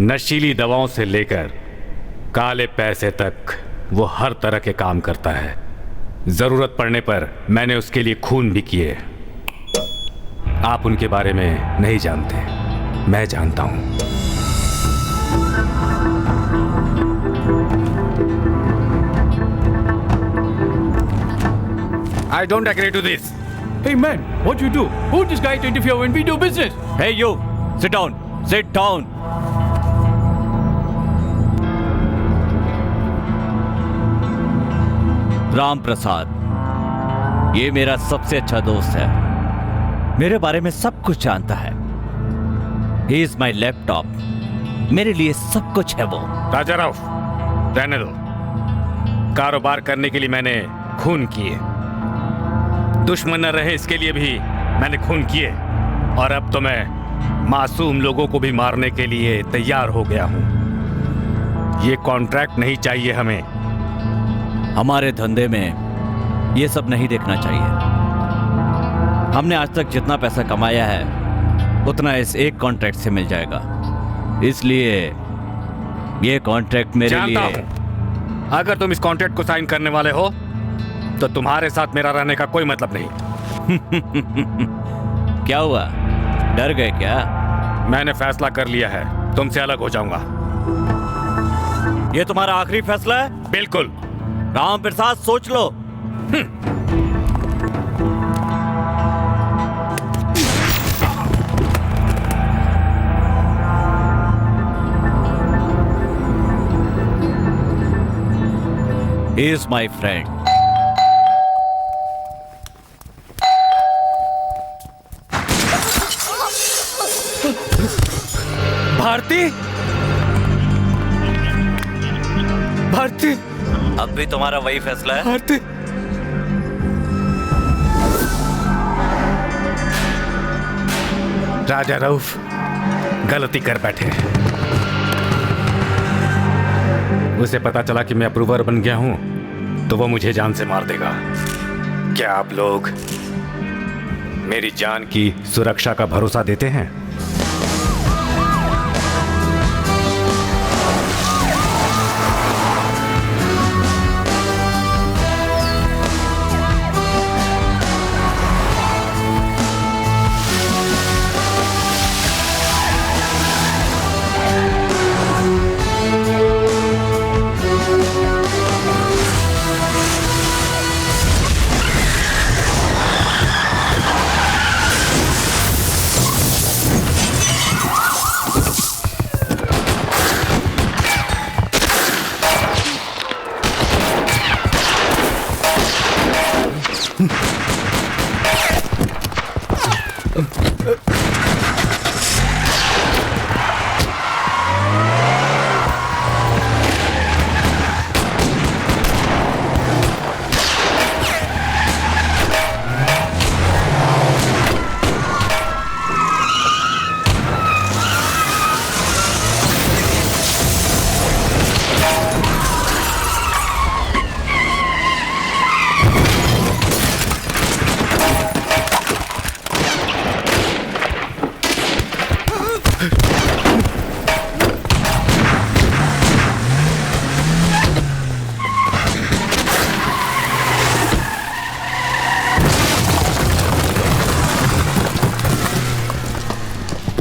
नशीली दवाओं से लेकर काले पैसे तक वो हर तरह के काम करता है। जरूरत पड़ने पर मैंने उसके लिए खून भी किए। आप उनके बारे में नहीं जानते, मैं जानता हूं। I don't agree to this. Hey man, what you do? Who this guy to interfere when we do business? Hey you, sit down. Sit down. Ram Prasad, ये मेरा सबसे अच्छा दोस्त है, मेरे बारे में सब कुछ जानता है। He is my laptop, मेरे लिए सब कुछ है वो। राजा राव, रहने दो। कारोबार करने के लिए मैंने खून किए, दुश्मन न रहे इसके लिए भी मैंने खून किए, और अब तो मैं मासूम लोगों को भी मारने के लिए तैयार हो गया हूं। ये कॉन्ट्रैक्ट नहीं चाहिए हमें। हमारे धंधे में ये सब नहीं देखना चाहिए। हमने आज तक जितना पैसा कमाया है उतना इस एक कॉन्ट्रैक्ट से मिल जाएगा, इसलिए ये कॉन्ट्रैक्ट मेरे लिए। अगर तुम इस कॉन्ट्रैक्ट को साइन करने वाले हो तो तुम्हारे साथ मेरा रहने का कोई मतलब नहीं। क्या हुआ, डर गए क्या? मैंने फैसला कर लिया है, तुमसे अलग हो जाऊंगा। ये तुम्हारा आखिरी फैसला है? बिल्कुल। राम प्रसाद, सोच लो। He is my friend. Bharti, Bharti, अब भी तुम्हारा वही फैसला है? भारती, राजा रऊफ गलती कर बैठे। उसे पता चला कि मैं अप्रूवर बन गया हूं तो वो मुझे जान से मार देगा। क्या आप लोग मेरी जान की सुरक्षा का भरोसा देते हैं?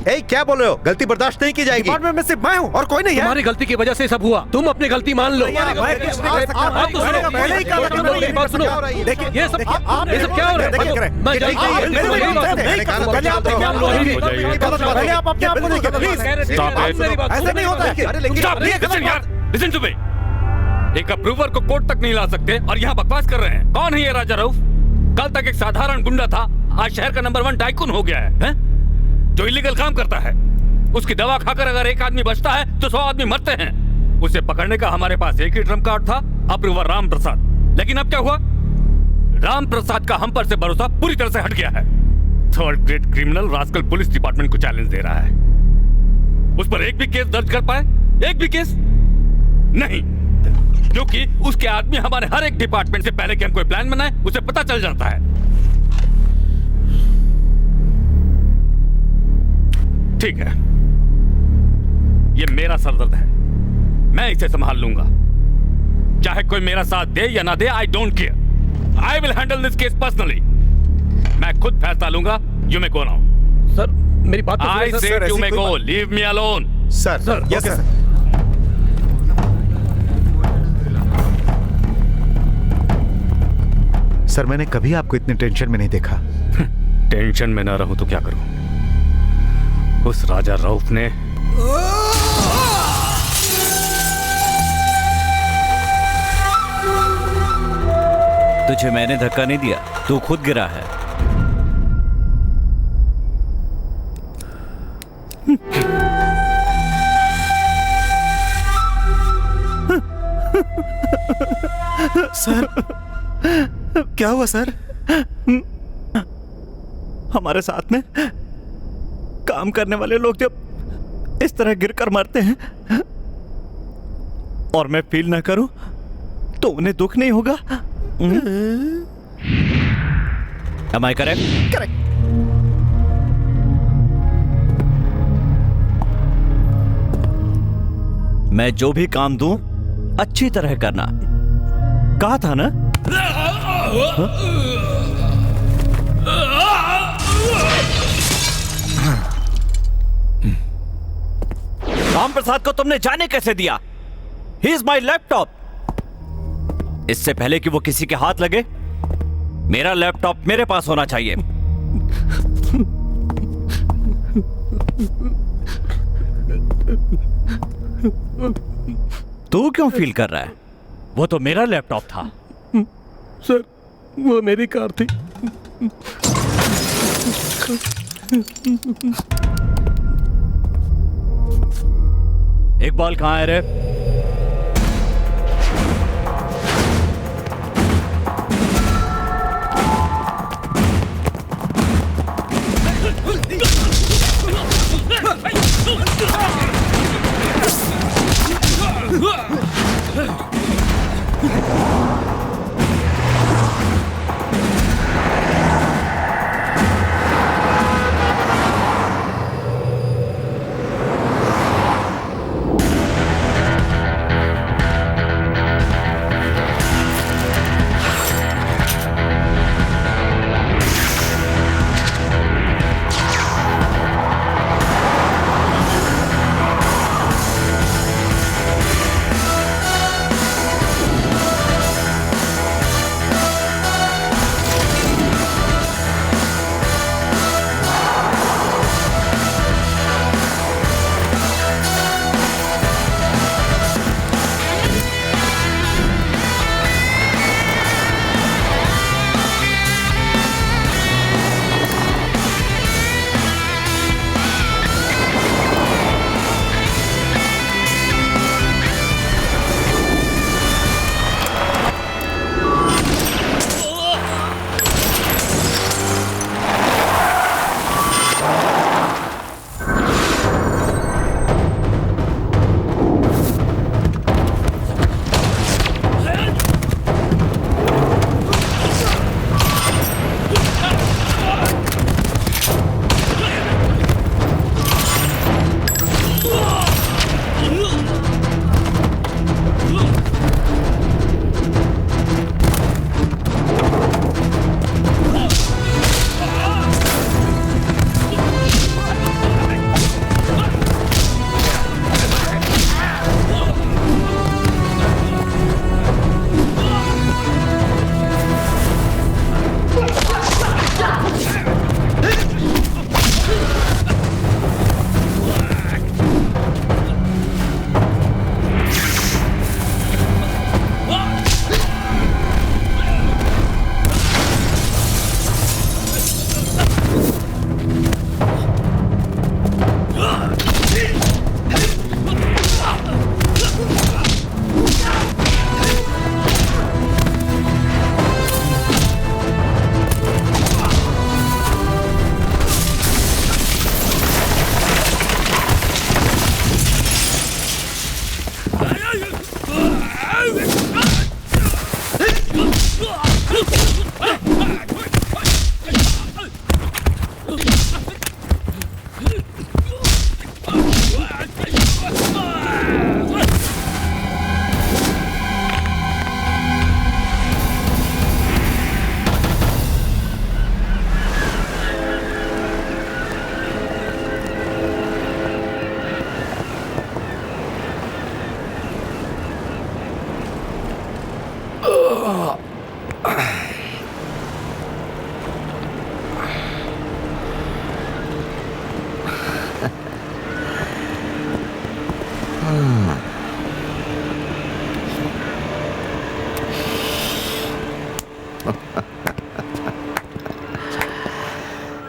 ए, क्या बोल रहे हो? गलती बर्दाश्त नहीं की जाएगी। डिपार्टमेंट में सिर्फ मैं हूँ और कोई नहीं है। तुम्हारी गलती की वजह से सब हुआ, तुम अपनी गलती मान लो। मैं कुछ नहीं कर सकता। आप तो सुनो, पहले ही कहा था कि मेरी बात सुनो। देखिए, ये सब क्या हो रहा है? देखिए, मैं जानता हूँ, पहले आप अपने आप को देखिए, प्लीज। ऐसे नहीं होता है। Listen to me. एक अप्रूवर को कोर्ट तक नहीं ला सकते और यहाँ बकवास कर रहे हैं। कौन है ये राजा रऊफ? कल तक एक साधारण गुंडा था, आज शहर का नंबर 1 टाइकून हो गया है, जो इलीगल काम करता है। उसकी दवा खाकर अगर एक आदमी बचता है तो 100 आदमी मरते हैं। उसे पकड़ने का हमारे पास एक ही ट्रम्प कार्ड था, अप्रूवर राम प्रसाद। लेकिन अब क्या हुआ? राम प्रसाद का हम पर से भरोसा पूरी तरह से हट गया है। Third grade criminal rascal police department को चैलेंज दे रहा है। उस पर एक भी केस दर्ज कर पाए? एक भी केस नहीं, क्योंकि उसके आदमी हमारे हर एक डिपार्टमेंट से पहले कि हम कोई प्लान बनाए उसे पता चल जाता है। ठीक है, ये मेरा सरदर्द है, मैं इसे संभाल लूंगा। चाहे कोई मेरा साथ दे या ना दे, I don't care. I will handle this case personally. मैं खुद फैसला लूंगा। You may go now. Sir मेरी बात तो आई सुनिए, sir. Said you may go, leave me alone. Sir, yes sir. Sir, मैंने कभी आपको इतने टेंशन में नहीं देखा। टेंशन में ना रहूं तो क्या करूं? उस राजा रऊफ ने तुझे मैंने धक्का नहीं दिया, तू खुद गिरा है। सर, क्या हुआ सर? हमारे साथ में काम करने वाले लोग जब इस तरह गिरकर मरते हैं और मैं फील ना करूं तो उन्हें दुख नहीं होगा। Am I correct? करेक्ट। मैं जो भी काम दूं अच्छी तरह करना, कहा था ना? राम प्रसाद को तुमने जाने कैसे दिया? He is my laptop. इससे पहले कि वो किसी के हाथ लगे, मेरा लैपटॉप मेरे पास होना चाहिए। तू क्यों फील कर रहा है? वो तो मेरा लैपटॉप था। सर वो मेरी कार थी। इकबाल कहाँ है रे?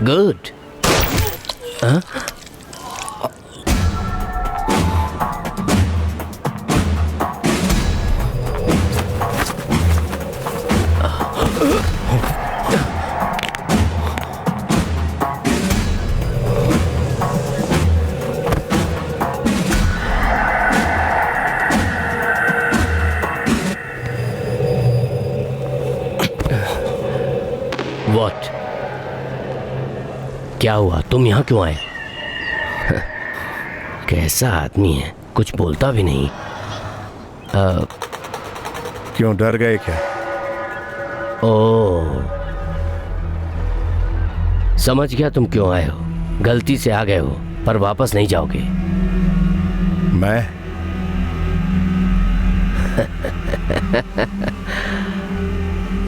Good. Huh? What? क्या हुआ? तुम यहाँ क्यों आए? कैसा आदमी है, कुछ बोलता भी नहीं। क्यों डर गए क्या? ओह, समझ गया तुम क्यों आए हो। गलती से आ गए हो पर वापस नहीं जाओगे। मैं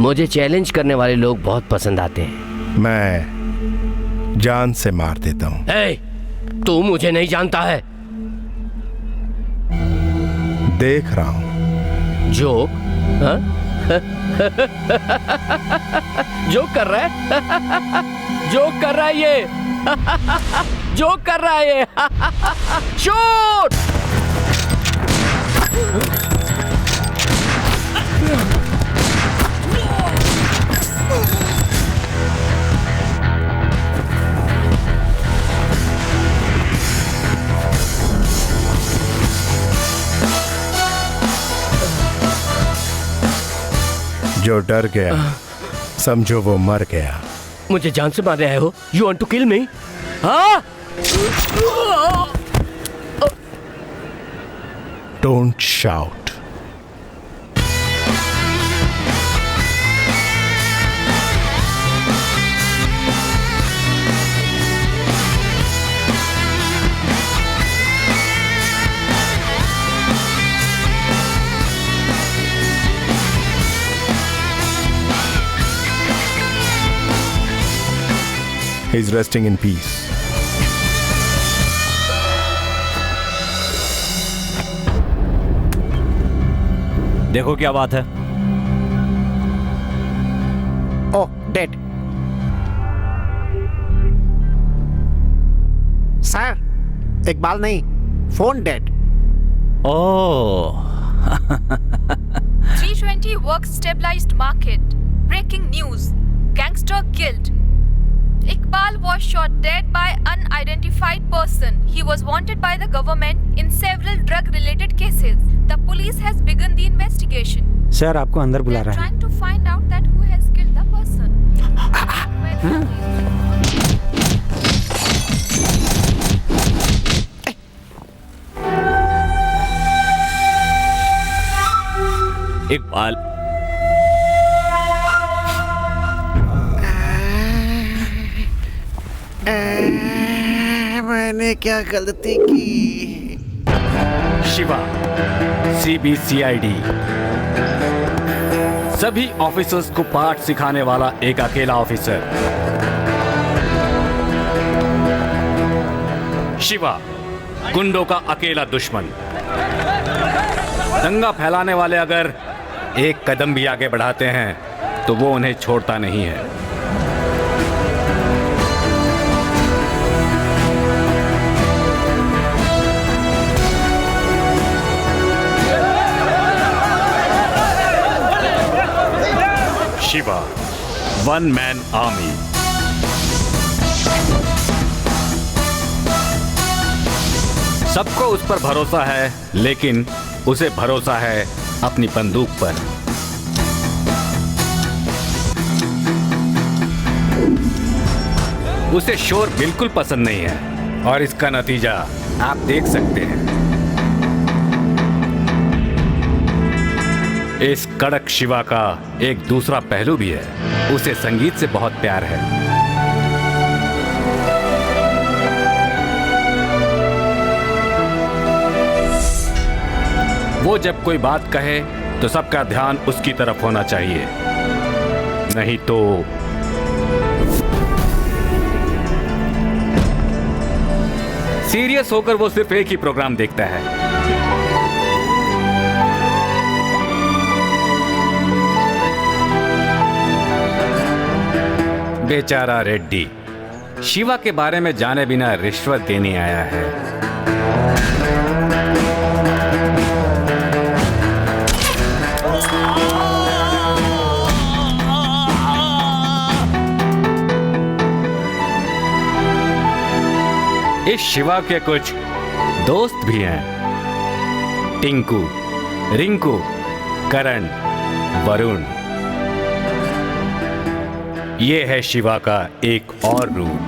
मुझे चैलेंज करने वाले लोग बहुत पसंद आते हैं। मैं जान से मार देता हूं। ए, तू मुझे नहीं जानता है। देख रहा हूं। जोक? हाँ? जोक कर रहा है? जोक कर रहा है ये। जोक कर रहा है ये। शूट! जो डर गया समझो वो मर गया। मुझे जान से मार रहे हो? यू वांट टू किल मी? हाँ? Don't shout. He's resting in peace. देखो क्या बात है। ओह, डेड। सर, इकबाल नहीं, phone dead. Oh 320 works stabilized market. Breaking news. Gangster killed. Iqbal was shot dead by unidentified person. He was wanted by the government in several drug-related cases. The police has begun the investigation. Sir, आपको अंदर बुला They are रहा है। trying to find out that who has killed the person. Iqbal, मैंने क्या गलती की? Shiva, CBCID, सभी ऑफिसर्स को पाठ सिखाने वाला एक अकेला ऑफिसर। शिवा, गुंडों का अकेला दुश्मन। दंगा फैलाने वाले अगर एक कदम भी आगे बढ़ाते हैं तो वो उन्हें छोड़ता नहीं है। Shiva, one man army. सबको उस पर भरोसा है, लेकिन उसे भरोसा है अपनी बंदूक पर। उसे शोर बिल्कुल पसंद नहीं है और इसका नतीजा आप देख सकते हैं। इस कड़क शिवा का एक दूसरा पहलू भी है, उसे संगीत से बहुत प्यार है। वो जब कोई बात कहे तो सबका ध्यान उसकी तरफ होना चाहिए, नहीं तो सीरियस होकर वो सिर्फ एक ही प्रोग्राम देखता है। बेचारा रेड्डी शिवा के बारे में जाने बिना रिश्वत देने आया है। इस शिवा के कुछ दोस्त भी हैं, टिंकू, रिंकू, करण, वरुण। ये है शिवा का एक और रूप।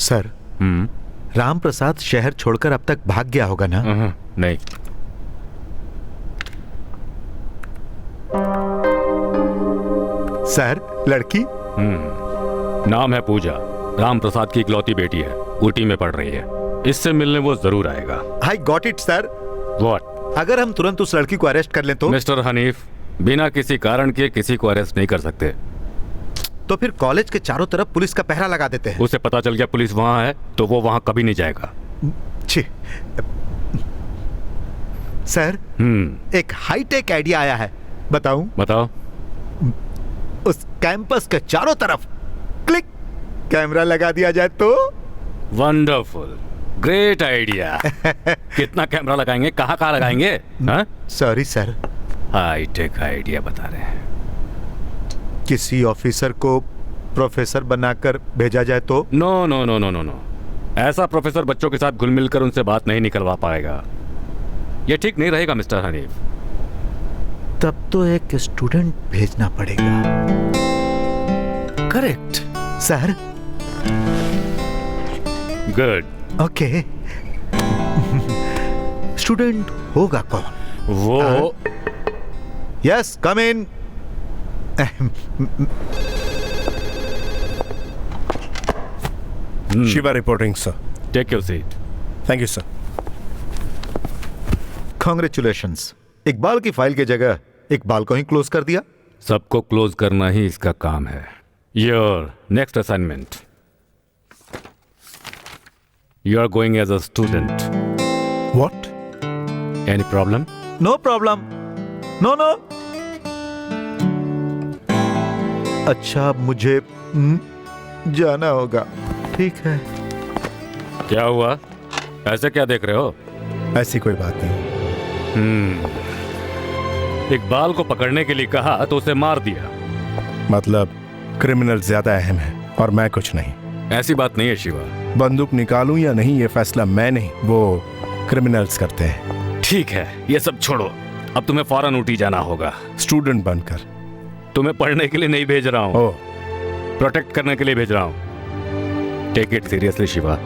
सर, राम प्रसाद शहर छोड़कर अब तक भाग गया होगा ना? नहीं। सर, लड़की? नाम है पूजा, राम प्रसाद की इकलौती बेटी है, ऊटी में पढ़ रही है। इससे मिलने वो जरूर आएगा। I got it sir. What? अगर हम तुरंत उस लड़की को अरेस्ट कर लें तो? मिस्टर हनीफ, बिना किसी कारण के किसी को अरेस्ट नहीं कर सकते। तो फिर कॉलेज के चारों तरफ पुलिस का पहरा लगा देते हैं। उसे पता चल गया पुलिस वहां है तो वो वहां कभी नहीं जाएगा। छी। सर, एक हाईटेक आइडिया आया है, बताऊं? बताओ। उस कैंपस के चारों तरफ क्लिक कैमरा लगा दिया जाए तो? Wonderful, great idea. कितना कैमरा लगाएंगे, कहाँ कहाँ लगाएंगे? सॉरी सर, हाईटेक आइडिया बता रहे हैं। किसी ऑफिसर को प्रोफेसर बनाकर भेजा जाए तो? No no no no no no, ऐसा प्रोफेसर बच्चों के साथ घुल मिलकर उनसे बात नहीं निकलवा पाएगा। ये ठीक नहीं रहेगा मिस्टर हनीफ। तब तो एक स्टूडेंट भेजना पड़ेगा। Correct sir. Good. Okay. Student होगा कौन? वो yes, come in. Shiva reporting sir. Take your seat. Thank you sir. Congratulations, Iqbal की फाइल की जगह इकबाल को ही क्लोज कर दिया। सबको क्लोज करना ही इसका काम है। Your next assignment, you are going as a student. What? Any problem? No problem, no no. अच्छा, मुझे जाना होगा। ठीक है। क्या हुआ, ऐसे क्या देख रहे हो? ऐसी कोई बात नहीं। इकबाल को पकड़ने के लिए कहा तो उसे मार दिया। मतलब क्रिमिनल ज्यादा अहम है और मैं कुछ नहीं। ऐसी बात नहीं है शिवा। बंदूक निकालूं या नहीं, ये फैसला मैं नहीं, वो क्रिमिनल्स करते हैं। ठीक है, ये सब छोड़ो, अब तुम्हें फौरन ऊटी जाना होगा। स्टूडेंट बनकर? तुम्हें पढ़ने के लिए नहीं भेज रहा हूँ, ओह, प्रोटेक्ट करने के लिए भेज रहा हूँ। Take it seriously Shiva.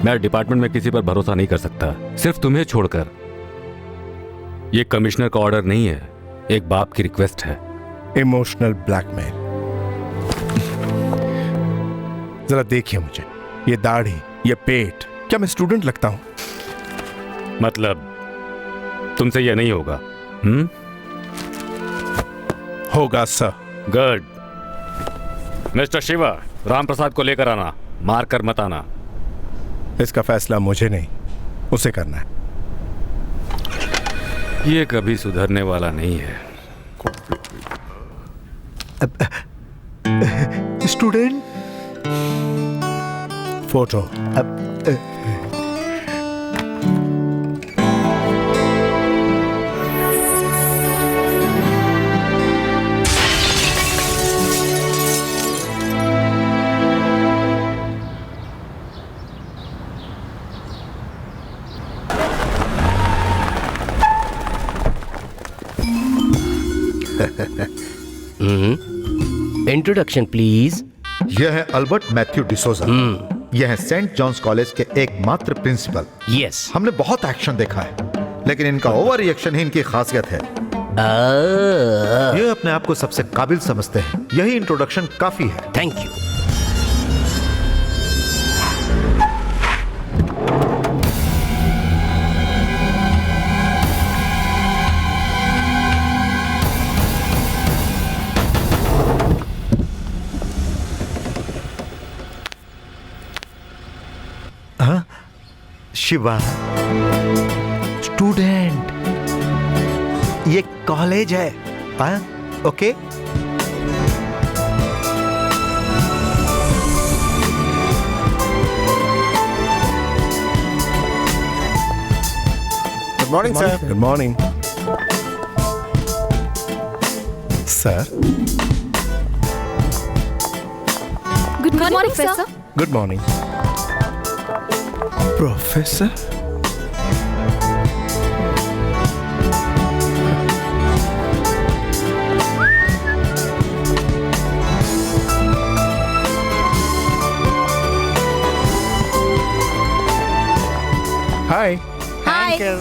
मैं डिपार्टमेंट में किसी पर भरोसा नहीं कर सकता, सिर्फ तुम्हें छोड़कर। ये कमिश्नर का ऑर्डर नहीं है, एक बाप की रिक्वेस्ट है। Emotional blackmail. जरा देखिए मुझे, ये दाढ़ी, ये पेट, क्या मैं स्टूडेंट लगता हूं? मतलब तुमसे यह नहीं होगा? होगा sir. Good. Mister Shiva, Ram Prasad को लेकर आना, मार कर मत आना। इसका फैसला मुझे नहीं, उसे करना है। ये कभी सुधरने वाला नहीं है। Student photo. Introduction please. यह है अल्बर्ट मैथ्यू डिसोजा। यह है सेंट जॉन्स कॉलेज के एकमात्र प्रिंसिपल। यस। हमने बहुत एक्शन देखा है, लेकिन इनका ओवर रिएक्शन ही इनकी खासियत है। ये अपने आप को सबसे काबिल समझते हैं। यही इंट्रोडक्शन काफी है। Thank you. शिवा, स्टूडेंट, ये कॉलेज है। हाँ, okay. Good morning sir. Good morning sir. Good morning, Professor. Good morning professor. Hi uncle.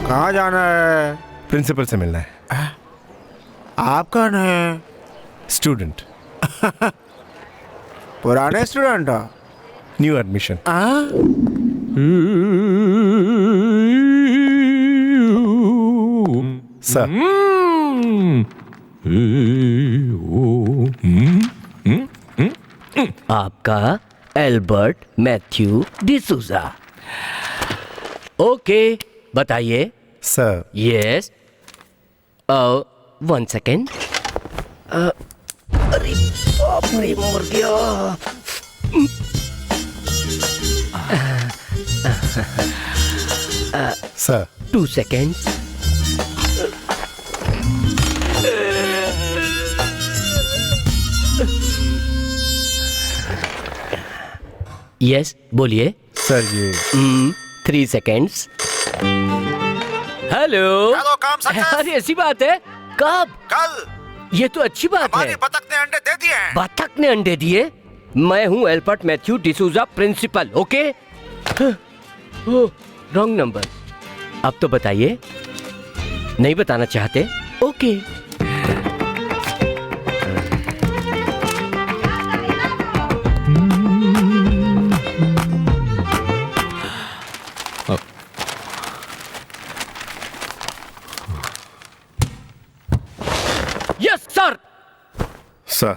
कहाँ जाना है? प्रिंसिपल से मिलना है। आप कौन है? स्टूडेंट, पुराने स्टूडेंट हो? New admission. सर, आपका एल्बर्ट मैथ्यू डिसूजा। ओके, बताइए। Sir, yes. 1 सेकेंड। अरे बाप रे, मर गया। Sir, 2 second. यस, बोलिए। सर ये 3 सेकेंड्स। हेलो। चलो, काम सक्सेस। अरे ऐसी बात है? कब? कल ये तो अच्छी बात है। बतख ने अंडे दे दिए हैं। बतख ने अंडे दिए? मैं हूँ Albert Matthew D'Souza, principal. Okay. Wrong number. अब तो बताइए। नहीं बताना चाहते? ओके। Yes sir. सर,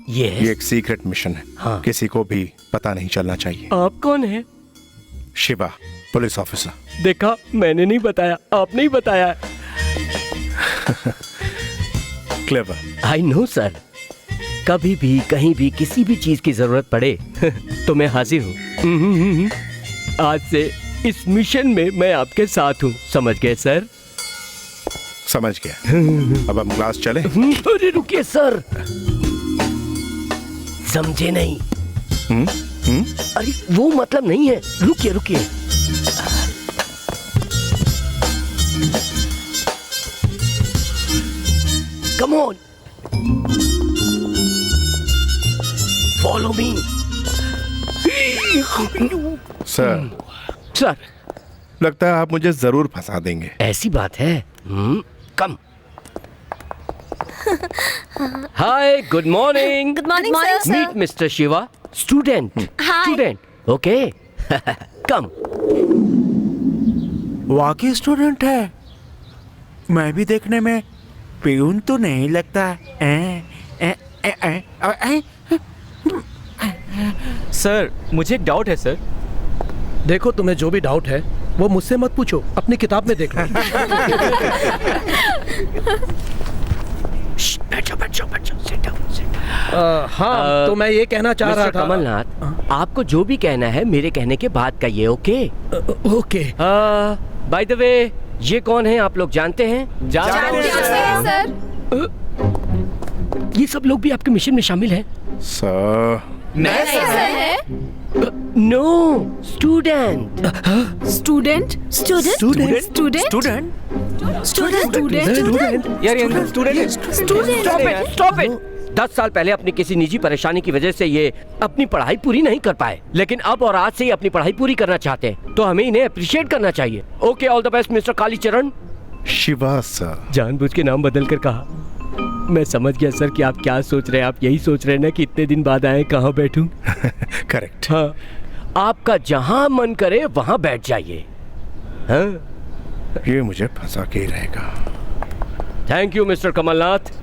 ये यस। एक सीक्रेट मिशन है। हाँ। किसी को भी पता नहीं चलना चाहिए। आप कौन है? Shiva, police officer. देखा, मैंने नहीं बताया, आपने ही बताया। क्लेवर। I know sir. कभी भी कहीं भी किसी भी चीज की जरूरत पड़े तो मैं हाजिर हूँ। आज से इस मिशन में मैं आपके साथ हूँ, समझ गए सर? समझ गया। अब हम क्लास चले? अरे रुकिए सर, समझे नहीं? अरे वो मतलब नहीं है, रुकिए रुकिए। Come on, follow me. Sir, sir, लगता है आप मुझे जरूर फंसा देंगे। ऐसी बात है। Come. Hi, good morning. Good morning, sir. Meet mister Shiva, student. Hi. Student, okay. Come. वाकई स्टूडेंट है। मैं भी देखने में प्यून तो नहीं लगता। सर, मुझे एक डाउट है सर। देखो, तुम्हें जो भी डाउट है वो मुझसे मत पूछो, अपनी किताब में देख लो। बैठो बैठो बैठो, sit down, sit down। हाँ, तो मैं ये कहना चाह रहा मिस्टर था। कमलनाथ, आपको जो भी कहना है मेरे कहने के बाद कहिए, okay? Okay. By the way, ये कौन है आप लोग जानते हैं? जानते हैं सर। ये सब लोग भी आपके मिशन में शामिल हैं? सर, नहीं सर है। No, student. Student student Student? Student student student यार ये स्टूडेंट स्टॉप इट। 10 साल पहले अपनी किसी निजी परेशानी की वजह से ये अपनी पढ़ाई पूरी नहीं कर पाए, लेकिन अब और आज से ही अपनी पढ़ाई पूरी करना चाहते हैं, तो हमें इन्हें अप्रिशिएट करना चाहिए। Okay, all the best mister Kalicharan. Shiva sir. जानबूझ के नाम बदल कर कहा। मैं समझ गया सर कि आप क्या सोच रहे हैं। आप यही सोच रहे हैं ना कि इतने दिन बाद आए, कहाँ बैठूं? करेक्ट। हाँ, आपका जहां मन करे वहां बैठ जाइए। हाँ, ये मुझे फंसा के ही रहेगा। Thank you mister Kamalnath.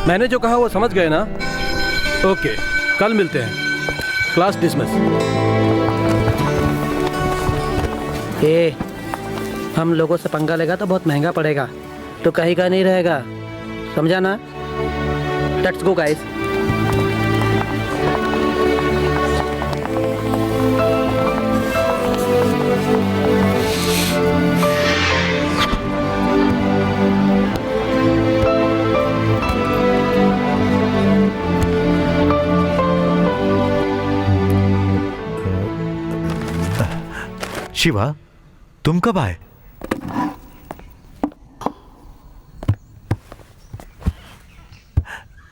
मैंने जो कहा वो समझ गए ना? ओके, कल मिलते हैं। Class dismiss. हम लोगों से पंगा लेगा तो बहुत महंगा पड़ेगा, तो कहीं का नहीं रहेगा, समझा ना? Let's go guys. शिवा, तुम कब आए?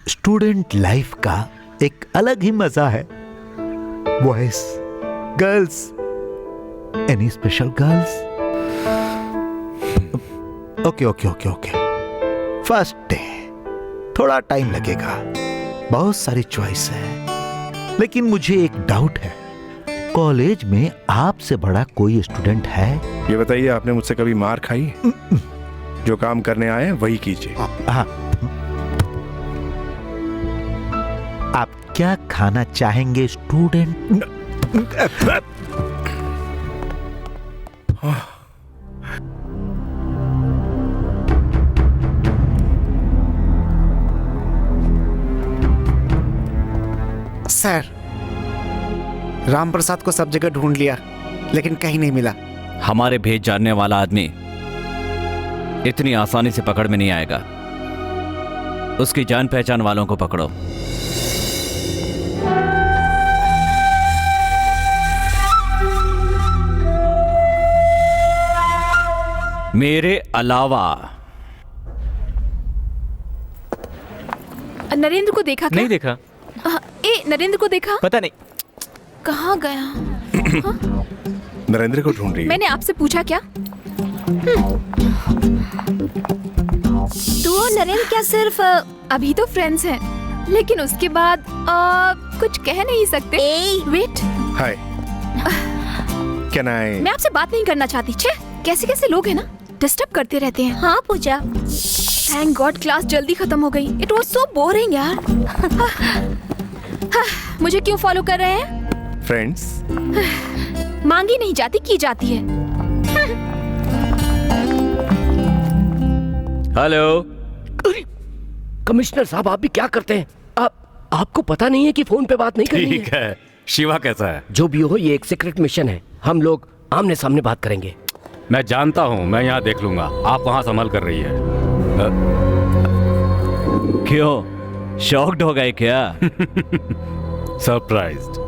स्टूडेंट लाइफ का एक अलग ही मजा है। Boys, girls, any special girls? Okay okay okay okay. First day, थोड़ा टाइम लगेगा, बहुत सारी चॉइस है, लेकिन मुझे एक डाउट है। कॉलेज में आपसे बड़ा कोई स्टूडेंट है? ये बताइए, आपने मुझसे कभी मार खाई? जो काम करने आए हैं वही कीजिए। हाँ। आप क्या खाना चाहेंगे स्टूडेंट? सर, राम प्रसाद को सब जगह ढूंढ लिया, लेकिन कहीं नहीं मिला। हमारे भेज जानने वाला आदमी इतनी आसानी से पकड़ में नहीं आएगा। उसकी जान पहचान वालों को पकड़ो। मेरे अलावा। नरेंद्र को देखा क्या? नहीं देखा। नरेंद्र को देखा? पता नहीं कहाँ गया? नरेंद्र को ढूंढ रही है। मैंने आपसे पूछा क्या? तू और नरेंद्र क्या सिर्फ अभी तो फ्रेंड्स हैं, लेकिन उसके बाद कुछ कह नहीं सकते? Wait, hi, can I? मैं आपसे बात नहीं करना चाहती। छे, कैसे कैसे लोग हैं ना, डिस्टर्ब करते रहते हैं। हाँ पूजा, थैंक गॉड क्लास जल्दी खत्म हो गई। इट वाज सो बोरिंग यार। मुझे क्यों फॉलो कर रहे हैं? फ्रेंड्स। मांगी नहीं जाती, की जाती है। हेलो कमिश्नर साहब, आप भी क्या करते हैं? आपको पता नहीं है कि फोन पे बात नहीं करनी है? ठीक है। शिवा कैसा है? जो भी हो, ये एक सीक्रेट मिशन है। हम लोग आमने सामने बात करेंगे। मैं जानता हूँ, मैं यहाँ देख लूंगा। आप वहाँ संभाल कर रही है। क्यों, शॉक्ड हो गए क्या? सरप्राइज्ड।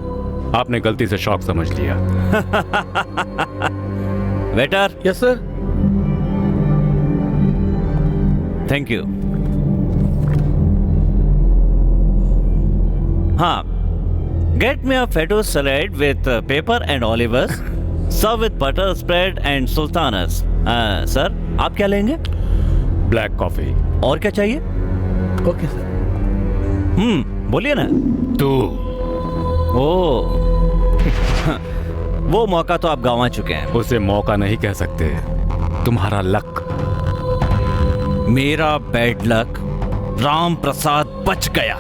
आपने गलती से शॉक समझ लिया। Waiter. Yes sir. Thank you. हाँ, get me a feta salad with pepper and olives, serve with butter spread and sultanas. Sir, आप क्या लेंगे? Black coffee. और क्या चाहिए? Okay sir. बोलिए ना। तू। ओ वो मौका तो आप गंवा चुके हैं। उसे मौका नहीं कह सकते, तुम्हारा लक। मेरा बैड लक। राम प्रसाद बच गया।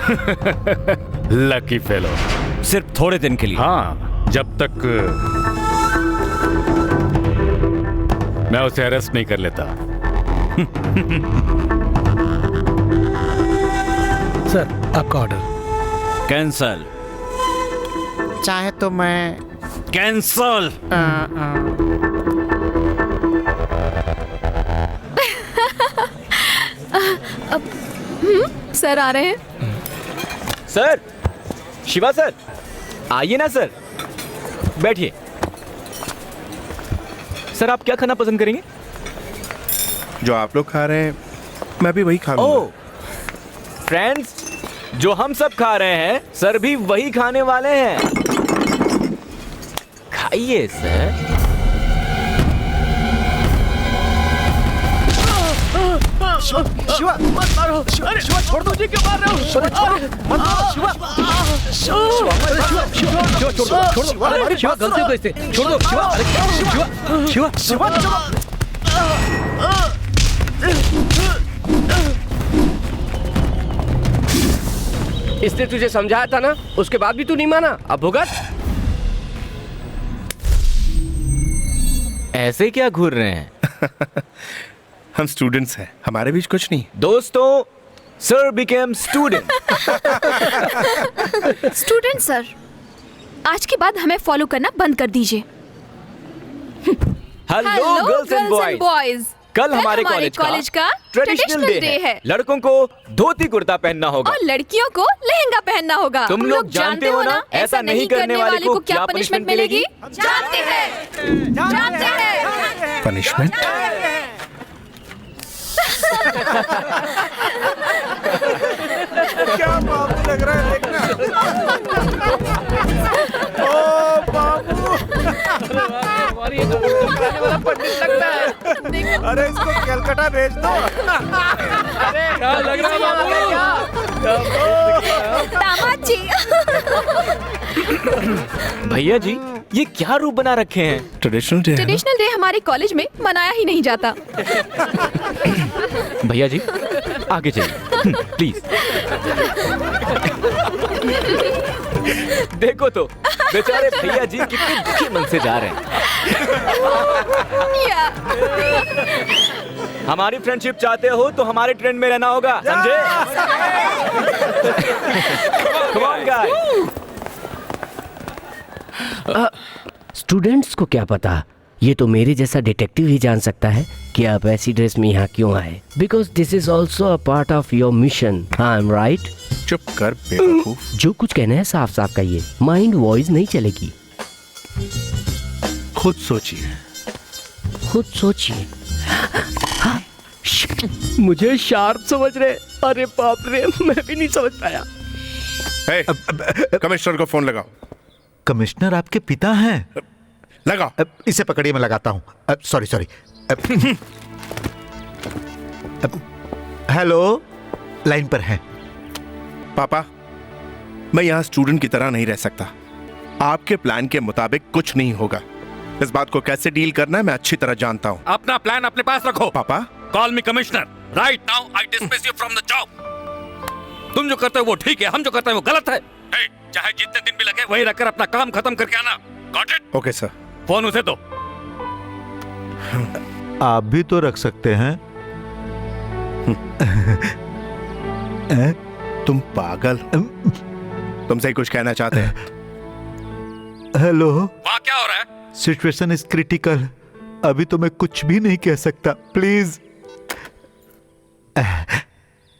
Lucky fellow. सिर्फ थोड़े दिन के लिए। हाँ, जब तक मैं उसे अरेस्ट नहीं कर लेता। सर आपका ऑर्डर। कैंसल। चाहे तो मैं कैंसल। सर आ रहे हैं। सर, शिवा सर, आइए ना सर, बैठिए। सर आप क्या खाना पसंद करेंगे? जो आप लोग खा रहे हैं मैं भी वही खा ओह लूंगा। फ्रेंड्स, जो हम सब खा रहे हैं सर भी वही खाने वाले हैं। खाइए सर। शिवा मत मारो। अरे शिवा छोड़ दो, मुझे क्यों मार रहे हो? मत मारो शिवा। शिवा छोड़ दो। अरे शिवा गलती हो गई इससे, छोड़ दो शिवा। अरे शिवा शिवा इसने तुझे समझाया था ना, उसके बाद भी तू नहीं माना। अब भुगत। ऐसे क्या घूर रहे हैं? हम स्टूडेंट्स हैं, हमारे बीच कुछ नहीं। दोस्तों, sir became student. Student sir, आज के बाद हमें फॉलो करना बंद कर दीजिए। हेलो गर्ल्स एंड बॉयज, कल हमारे कॉलेज का ट्रेडिशनल डे है। लड़कों को धोती कुर्ता पहनना होगा और लड़कियों को लहंगा पहनना होगा। तुम लोग जानते हो ना, ऐसा नहीं करने वाले को क्या पनिशमेंट मिलेगी? जानते हैं। पनिशमेंट? क्या बाबू लग रहा है देखना। ओ बाबू, पंडित लगता है। अरे इसको कलकत्ता भेज दो। लग रहा है दामाद जी। भैया जी, ये क्या रूप बना रखे हैं? Traditional day. ट्रेडिशनल डे हमारे कॉलेज में मनाया ही नहीं जाता। भैया जी आगे चलिए प्लीज। देखो तो बेचारे भैया जी कितने दुखी मन से जा रहे हैं। हमारी फ्रेंडशिप चाहते हो तो हमारे ट्रेंड में रहना होगा, समझे? Come on, guys. स्टूडेंट्स को क्या पता, ये तो मेरे जैसा डिटेक्टिव ही जान सकता है कि आप ऐसी ड्रेस में यहाँ क्यों आए। Because this is also a part of your mission. I am right? चुप कर बेवकूफ। जो कुछ कहना है साफ साफ कहिए, माइंड वॉइस नहीं चलेगी। खुद सोचिए। खुद सोचिए। मुझे शार्प समझ रहे? अरे बाप रे, मैं भी नहीं समझ पाया। कमिश्नर को फोन लगाओ। कमिश्नर आपके पिता हैं? लगाओ। इसे पकड़िए, मैं लगाता हूं। सॉरी। हेलो, लाइन पर हैं। पापा, मैं यहाँ स्टूडेंट की तरह नहीं रह सकता। आपके प्लान के मुताबिक कुछ नहीं होगा। इस बात को कैसे डील करना है मैं अच्छी तरह जानता हूँ। अपना प्लान अपने पास रखो। पापा, call me commissioner. Right now I dismiss you from the job. तुम जो करते हो वो ठीक है, हम जो करते हैं वो गलत है। Hey, चाहे जितने दिन भी लगे वहीं रखकर अपना काम खत्म करके आना। Got it? Okay sir. Phone उसे दो। आप भी तो रख सकते हैं। तुम पागल। तुमसे ही कुछ कहना चाहते हैं। हेलो, वहाँ क्या हो रहा है? Situation is critical. अभी तो मैं कुछ भी नहीं कह सकता, प्लीज।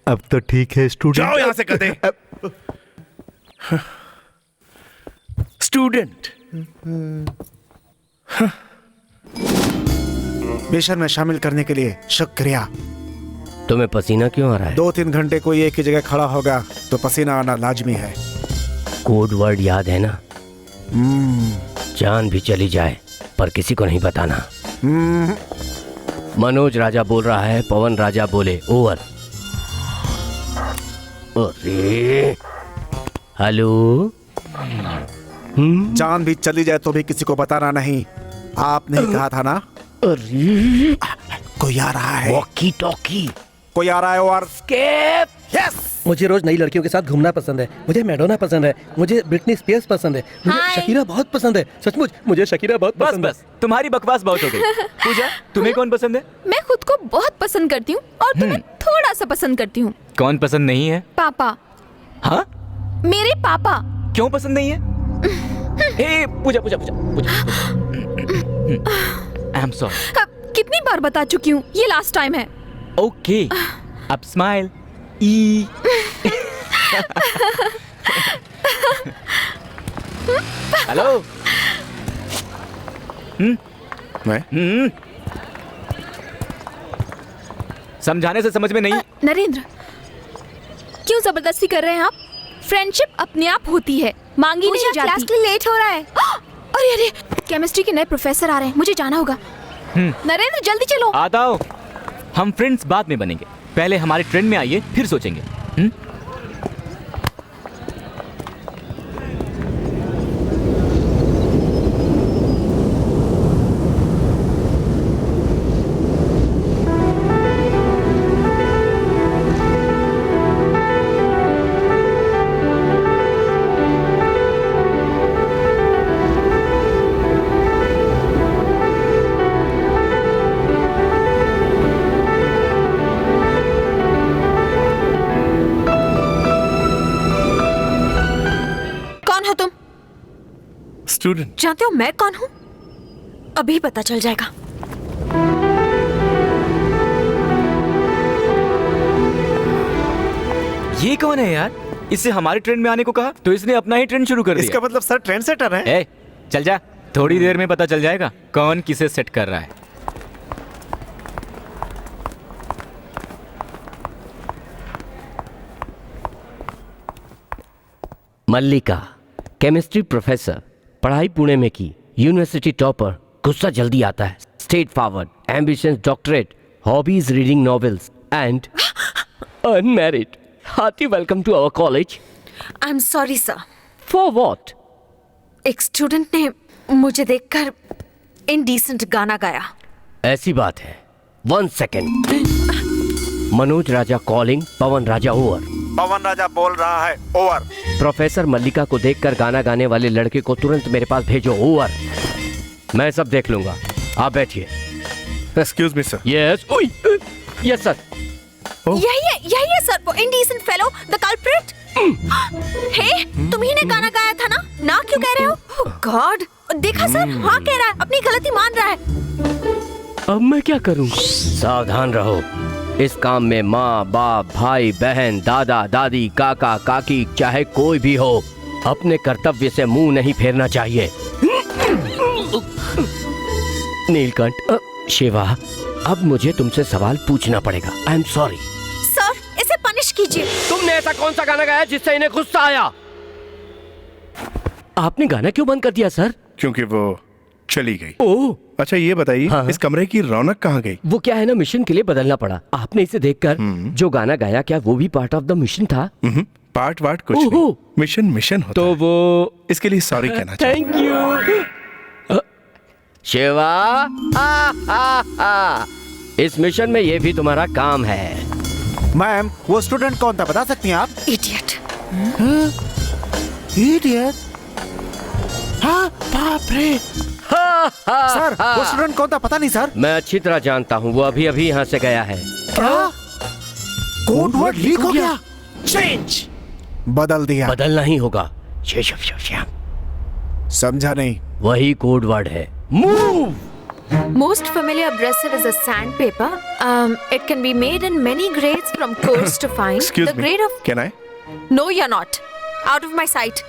अब तो ठीक है स्टूडेंट। जाओ यहाँ से गधे। स्टूडेंट। मिशन में शामिल करने के लिए शुक्रिया। तुम्हें पसीना क्यों आ रहा है? 2-3 घंटे कोई एक ही जगह खड़ा होगा तो पसीना आना लाजमी है। कोड वर्ड याद है ना? जान भी चली जाए पर किसी को नहीं बताना। मनोज राजा बोल रहा है, पवन राजा बोले ओवर। अरे हेलो। जान भी चली जाए तो भी किसी को बताना नहीं। आपने ही कहा था ना? अरे कोई आ रहा है। Walkie talkie. कोई आ रहा है और स्केप। यस। मुझे रोज नई लड़कियों के साथ घूमना पसंद है। मुझे मैडोना पसंद है, मुझे ब्रिटनी स्पीयर्स पसंद है, मुझे हाय। शकीरा बहुत पसंद है। सचमुच मुझे शकीरा बहुत बस पसंद है। बस तुम्हारी बकवास बहुत हो गई। पूजा, तुम्हें कौन पसंद है? मैं खुद को बहुत पसंद करती हूँ और तुम्हें थोड़ा सा पसंद करती हूँ। कौन पसंद नहीं है? पापा, हाँ, मेरे पापा। क्यों पसंद नहीं है? ए, Pooja Pooja Pooja Pooja. I am sorry. अब कितनी बार बता चुकी हूँ, ये लास्ट टाइम है। ओके, अब स्माइल। ई हेलो। मैं समझाने से समझ में नहीं। नरेंद्र, क्यों जबरदस्ती कर रहे हैं आप? फ्रेंडशिप अपने आप होती है, मांगी नहीं जाती। क्लास के लिए लेट हो रहा है। अरे अरे, केमिस्ट्री के नए प्रोफेसर आ रहे हैं, मुझे जाना होगा। नरेंद्र जल्दी चलो। आता हो। हम फ्रेंड्स बाद में बनेंगे, पहले हमारे ट्रेंड में आइए, फिर सोचेंगे। कौन हो तुम? स्टूडेंट। जानते हो मैं कौन हूँ? अभी पता चल जाएगा। ये कौन है यार? इससे हमारे ट्रेंड में आने को कहा तो इसने अपना ही ट्रेंड शुरू कर दिया। इसका मतलब सर ट्रेंड सेटर है। ए, चल जा, थोड़ी देर में पता चल जाएगा कौन किसे सेट कर रहा है। मल्लिका, केमिस्ट्री प्रोफेसर, पढ़ाई पुणे में की, यूनिवर्सिटी टॉपर, गुस्सा जल्दी आता है, straightforward, ambitious doctorate, hobbies reading novels and unmarried. Hearty welcome to our college. I am sorry sir. For what? एक स्टूडेंट ने मुझे देखकर इनडिसेंट गाना गाया। ऐसी बात है। 1 सेकेंड। मनोज राजा कॉलिंग, पवन राजा ओवर। पवन राजा बोल रहा है, ओवर। प्रोफेसर मल्लिका को देखकर गाना गाने वाले लड़के को तुरंत मेरे पास भेजो, ओवर। मैं सब देख लूंगा, आप बैठिए। Excuse me sir. Yes, yes sir. यही है सर, वो इनडिसेंट फेलो, द कल्प्रिट। हे, तुम्ही ने गाना गाया था ना? ना क्यों कह रहे हो? गॉड, देखा सर, हाँ कह रहा है, अपनी गलती मान रहा है। अब मैं क्या करूं? सावधान रहो, इस काम में माँ बाप भाई बहन दादा दादी काका काकी चाहे कोई भी हो, अपने कर्तव्य से मुंह नहीं फेरना चाहिए। नीलकंठ, शिवा, अब मुझे तुमसे सवाल पूछना पड़ेगा। आई एम सॉरी सर, इसे पनिश कीजिए। तुमने ऐसा कौन सा गाना गाया जिससे इन्हें गुस्सा आया? आपने गाना क्यों बंद कर दिया सर? क्योंकि वो चली गई। ओह, अच्छा ये बताइए, हाँ। इस कमरे की रौनक कहाँ गई? वो क्या है ना, मिशन के लिए बदलना पड़ा। आपने इसे देखकर जो गाना गाया, क्या वो भी पार्ट ऑफ द मिशन था? पार्ट वार्ट कुछ ओहो। नहीं, मिशन मिशन होता तो है। वो इसके लिए सॉरी कहना चाहिए। Thank you Shiva. इस मिशन में ये भी तुम्हारा काम है। मैम, वो स्टूडेंट कौन था, बता सकती हैं आप? इडियट। इडियट? हाँ, बाप रे। सर, वो स्टूडेंट कौन था, पता नहीं सर। मैं अच्छी तरह जानता हूँ, वो अभी अभी यहाँ से गया है। क्या? कोड वर्ड लीक हो गया? चेंज बदल दिया। बदलना ही होगा। समझा नहीं। वही कोड वर्ड है, move. Most familiar abrasive is a sandpaper. It can be made in many grades from coarse to fine. Excuse The me, grade of... can I? No, you're not. Out of my sight.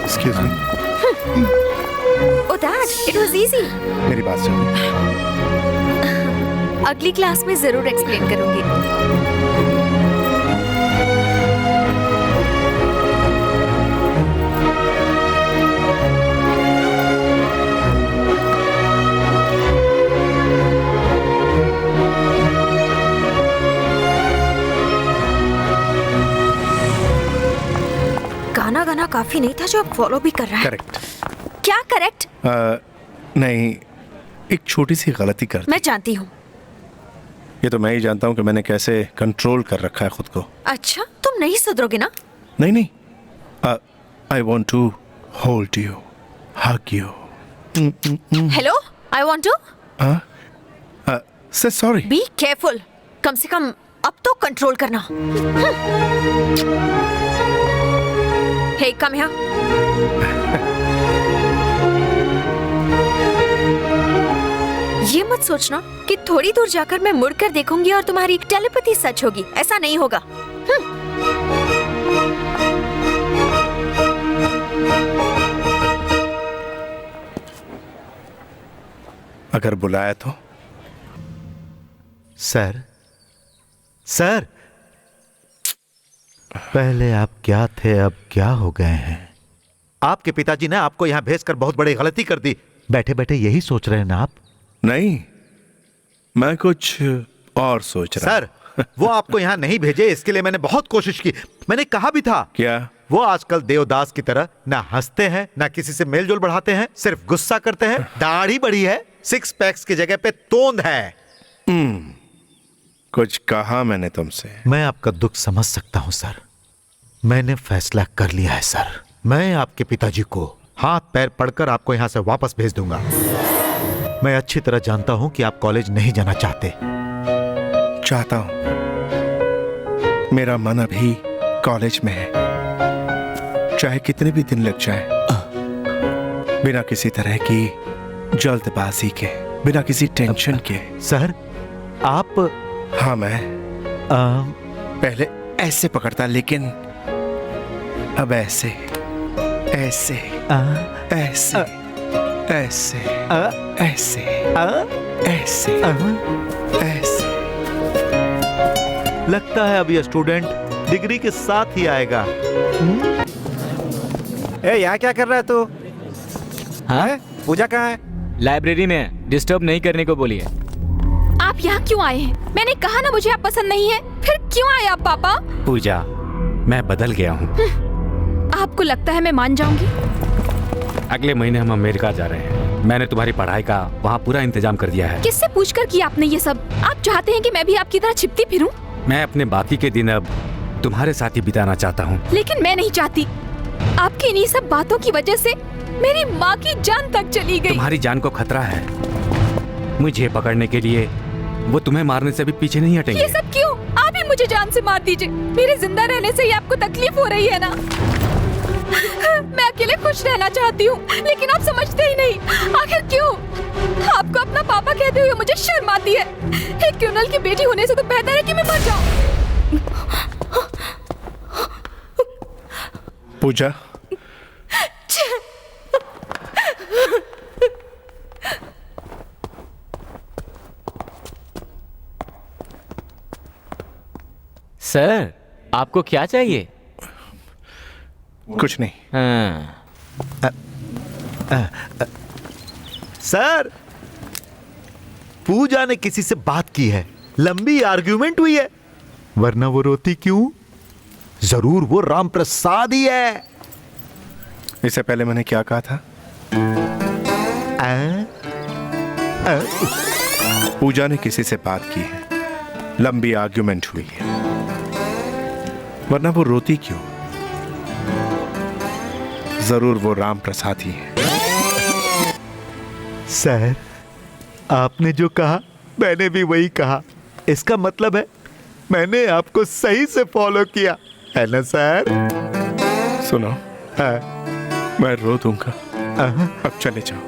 Excuse me. Oh, Dad, it was easy. मेरी बात सुनिए। अगली class में जरूर explain करूंगी। गाना गाना काफी नहीं था जो अब फॉलो भी कर रहा है। करेक्ट। क्या करेक्ट? नहीं, एक छोटी सी गलती कर दी। मैं जानती हूँ। ये तो मैं ही जानता हूँ कि मैंने कैसे कंट्रोल कर रखा है खुद को। अच्छा, तुम नहीं सुधरोगे ना? नहीं नहीं, I want to hold you, hug you. Hello, I want to. Say sorry. Be careful, कम से कम अब तो कंट्रोल करना। Hey come here. ये मत सोचना कि थोड़ी दूर जाकर मैं मुड़कर देखूंगी और तुम्हारी टेलीपैथी सच होगी, ऐसा नहीं होगा। अगर बुलाया तो? सर, सर, पहले आप क्या थे अब क्या हो गए हैं? आपके पिताजी ने आपको यहां भेजकर बहुत बड़ी गलती कर दी। बैठे बैठे यही सोच रहे हैं ना आप? नहीं, मैं कुछ और सोच रहा। सर, वो आपको यहां नहीं भेजे, इसके लिए मैंने बहुत कोशिश की। मैंने कहा भी था। क्या? वो आजकल देवदास की तरह ना हंसते हैं ना किसी से मेलजोल बढ़ाते हैं, सिर्फ गुस्सा करते हैं। दाढ़ी बढ़ी है, 6 पैक्स की जगह पे तोंद है। कुछ कहा मैंने तुमसे? मैं आपका दुख समझ सकता हूं सर। मैंने फैसला कर लिया है सर। मैं आपके पिताजी को हाथ पैर पड़कर आपको यहां से वापस भेज दूंगा। मैं अच्छी तरह जानता हूं कि आप कॉलेज नहीं जाना चाहते। चाहता हूं, मेरा मन अभी कॉलेज में है, चाहे कितने भी दिन लग जाए। बिना किसी तरह की जल्दबाजी के, बिना किसी टेंशन के। सर, आप? हाँ, मैं पहले ऐसे पकड़ता, लेकिन अब ऐसे ऐसे ऐसे ऐसे ऐसे ऐसे ऐसे। लगता है अब यह स्टूडेंट डिग्री के साथ ही आएगा। यहाँ क्या कर रहा है तू? हाँ? पूजा कहाँ है? लाइब्रेरी में, डिस्टर्ब नहीं करने को बोलिए। आप यहाँ क्यों आए हैं? मैंने कहा ना मुझे आप पसंद नहीं है। फिर क्यों आए आप पापा? पूजा, मैं बदल गया हूँ। आपको लगता है मैं मान जाऊंगी? अगले महीने हम अमेरिका जा रहे हैं। मैंने तुम्हारी पढ़ाई का वहाँ पूरा इंतजाम कर दिया है। किससे पूछकर किया आपने ये सब? आप चाहते हैं कि मैं भी आपकी तरह छिपती फिरूं? मैं अपने बाकी के दिन अब तुम्हारे साथ ही बिताना चाहता हूँ। लेकिन मैं नहीं चाहती। आपकी इन्हीं सब बातों की वजह से मेरी माँ की जान तक चली गई। तुम्हारी जान को खतरा है। मुझे पकड़ने के लिए वो तुम्हें मारने से भी पीछे नहीं हटेंगे। ये सब क्यों? आप ही मुझे जान से मार दीजिए। मेरे जिंदा रहने से ही आपको तकलीफ हो रही है ना? मैं अकेले खुश रहना चाहती हूँ, लेकिन आप समझते ही नहीं। आखिर क्यों? आपको अपना पापा कहते हुए मुझे शर्म आती है। एक क्रिमिनल की बेटी होने से तो बेहतर है कि मैं मर जाऊँ। पूजा, सर, आपको क्या चाहिए? कुछ नहीं। हाँ। सर, पूजा ने किसी से बात की है, लंबी आर्ग्यूमेंट हुई है, वरना वो रोती क्यों? जरूर वो राम प्रसाद ही है। इससे पहले मैंने क्या कहा था? पूजा ने किसी से बात की है, लंबी आर्ग्यूमेंट हुई है, वरना वो रोती क्यों? जरूर वो राम प्रसाद ही है। सर, आपने जो कहा मैंने भी वही कहा। इसका मतलब है मैंने आपको सही से फॉलो किया है ना सर? सुनो, मैं रो दूंगा, अब चले जाओ।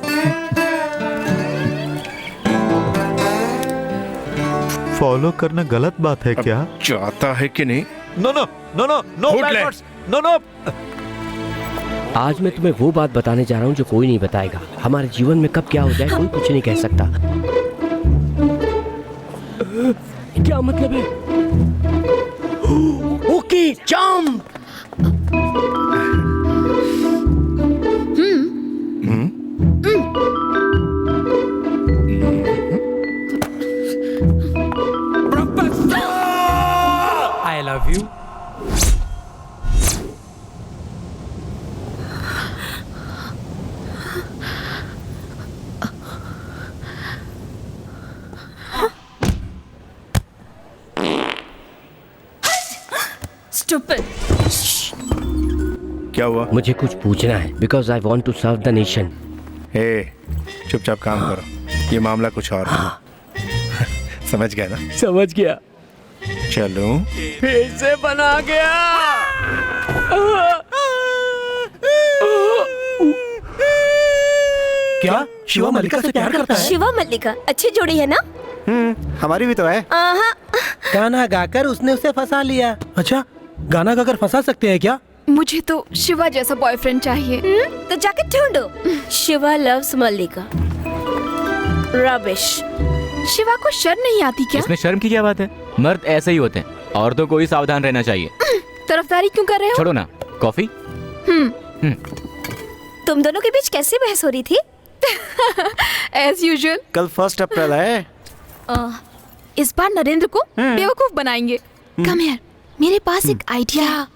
फॉलो करना गलत बात है क्या? चाहता है कि नहीं? No no no no no bad words, no no. आज मैं तुम्हें वो बात बताने जा रहा हूँ जो कोई नहीं बताएगा। हमारे जीवन में कब क्या हो जाए कोई कुछ नहीं कह सकता। क्या मतलब है? Okay, jump. I love you. Stupid. क्या हुआ? मुझे कुछ पूछना है because I want to serve the nation. हे, चुपचाप काम करो, ये मामला कुछ और है। समझ गया ना? समझ गया। चलो। फिर से बना गया। क्या शिवा मल्लिका से प्यार करता है? शिवा मल्लिका अच्छी जोड़ी है ना? हमारी भी तो है। गाना गाकर उसने उसे फंसा लिया। अच्छा, गाना गाकर फंसा सकते हैं क्या? मुझे तो शिवा जैसा बॉयफ्रेंड चाहिए। तो जाके ढूंढो। शिवा लव्स मल्लिका। रबिश। शिवा को शर्म नहीं आती क्या? इसमें शर्म की क्या बात है? मर्द ऐसे ही होते हैं, औरतों को ही सावधान रहना चाहिए। तरफदारी क्यों कर रहे हो? छोड़ो ना, कॉफी। तुम दोनों के बीच कैसे बहस हो रही थी? As usual. कल 1 अप्रैल है। इस बार नरेंद्र को बेवकूफ बनाएंगे। कम हियर, मेरे पास एक आइडिया।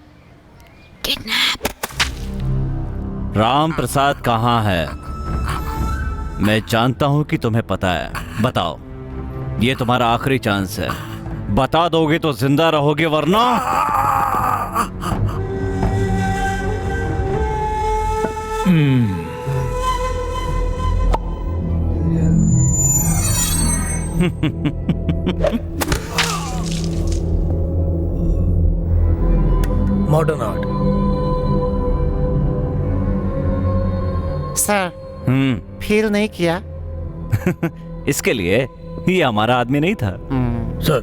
किडनैप। राम प्रसाद कहाँ है? मैं जानता हूं कि तुम्हें पता है। बताओ, ये तुम्हारा आखिरी चांस है। बता दोगे तो जिंदा रहोगे, वरना मॉडर्न आर्ट। सर, फील नहीं किया? इसके लिए ये हमारा आदमी नहीं था। सर,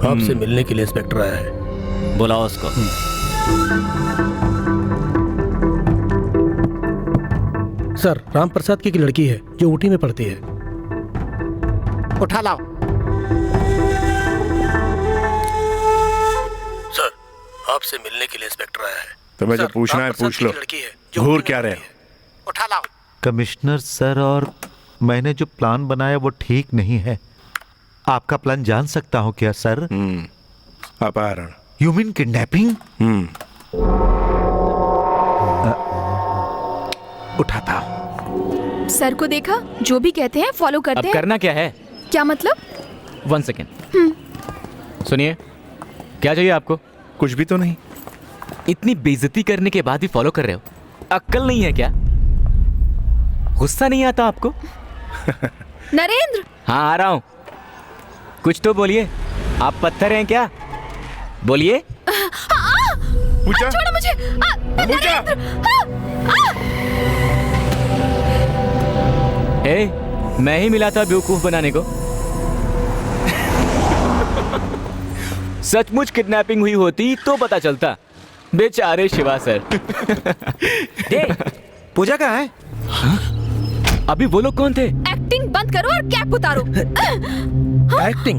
आपसे मिलने के लिए इंस्पेक्टर आया है। बुलाओ उसको। सर, राम प्रसाद की एक लड़की है जो ऊटी में पढ़ती है। उठा लाओ। सर, आपसे मिलने के लिए इंस्पेक्टर आया है। तुम्हें जो सर, पूछना है राम प्रसाद पूछ की लो। एक लड़की है जो घूर ऊटी में क्या रहे पढ़ती हो? है। उठा लाओ। कमिश्नर सर, और मैंने जो प्लान बनाया वो ठीक नहीं है। आपका प्लान जान सकता हूं क्या सर? अपहरण। You mean kidnapping? उठाता हूं। सर को देखा, जो भी कहते हैं फॉलो अब करते हैं। करना क्या है? क्या मतलब? 1 सेकेंड। सुनिए, क्या चाहिए आपको? कुछ भी तो नहीं। इतनी बेइज्जती करने के बाद भी फॉलो कर रहे हो? अक्ल नहीं है क्या? गुस्सा नहीं आता आपको? नरेंद्र। हाँ, आ रहा हूं। कुछ तो बोलिए। आप पत्थर हैं क्या? बोलिए। पूछा? छोड़ो मुझे। पूछा? मैं ही मिला था बेवकूफ बनाने को। सचमुच किडनैपिंग हुई होती तो पता चलता। बेचारे शिवा सर। पूजा कहाँ है? अभी वो लोग कौन थे? एक्टिंग बंद करो और कैप उतारो। एक्टिंग?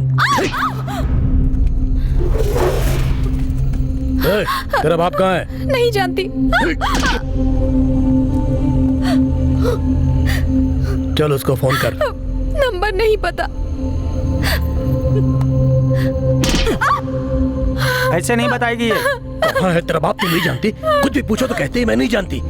तेरा बाप कहाँ है? नहीं जानती। चल उसको फोन कर। नंबर नहीं पता। ऐसे नहीं बताएगी ये। कहाँ है तेरा बाप? तुम नहीं जानती? कुछ भी पूछो तो कहते ही मैं नहीं जानती।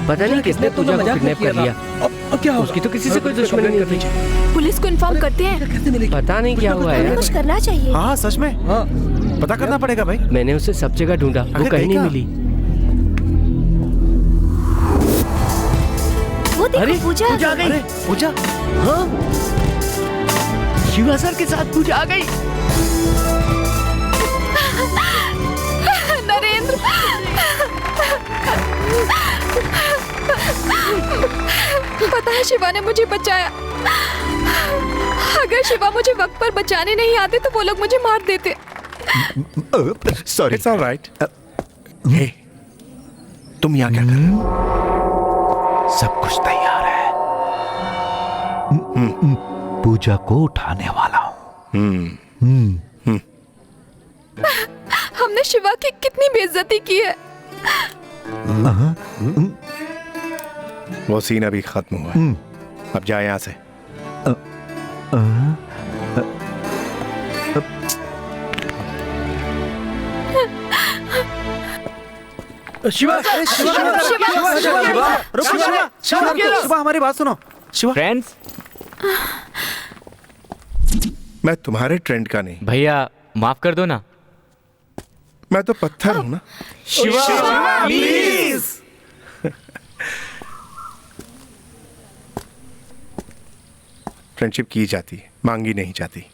पता नहीं किसने पूजा को किडनैप कर लिया। अब क्या होगा? उसकी तो किसी से कोई दुश्मनी नहीं थी। पुलिस को इन्फॉर्म करते हैं। कैसे मिलेगी? पता नहीं क्या हुआ हमें है। कुछ करना चाहिए। हाँ सच में हाँ पता करना पड़ेगा भाई। मैंने उसे सब जगह ढूंढा, वो अरे कहीं नहीं कहीं मिली। वो देखो अरे पूजा आ पूजा आ गई। गई। पूजा हाँ, शिवा सर के साथ पूजा आ गई। नरेंद्र, पता है शिवा ने मुझे बचाया। अगर शिवा मुझे वक्त पर बचाने नहीं आते तो वो लोग मुझे मार देते। सॉरी। It's alright. हे, तुम यहाँ क्या कर रहे हो? सब कुछ तैयार है। पूजा को उठाने वाला हूँ। हमने शिवा की कितनी बेइज्जती की है। वो सीन अभी खत्म हुआ है। अब जा यहाँ से। शिवा शिवा हमारी बात सुनो। शिवा फ्रेंड्स, मैं तुम्हारे ट्रेंड का नहीं, भैया माफ कर दो ना। मैं तो पत्थर हूं ना। शिवा प्लीज। फ्रेंडशिप की जाती है, मांगी नहीं जाती।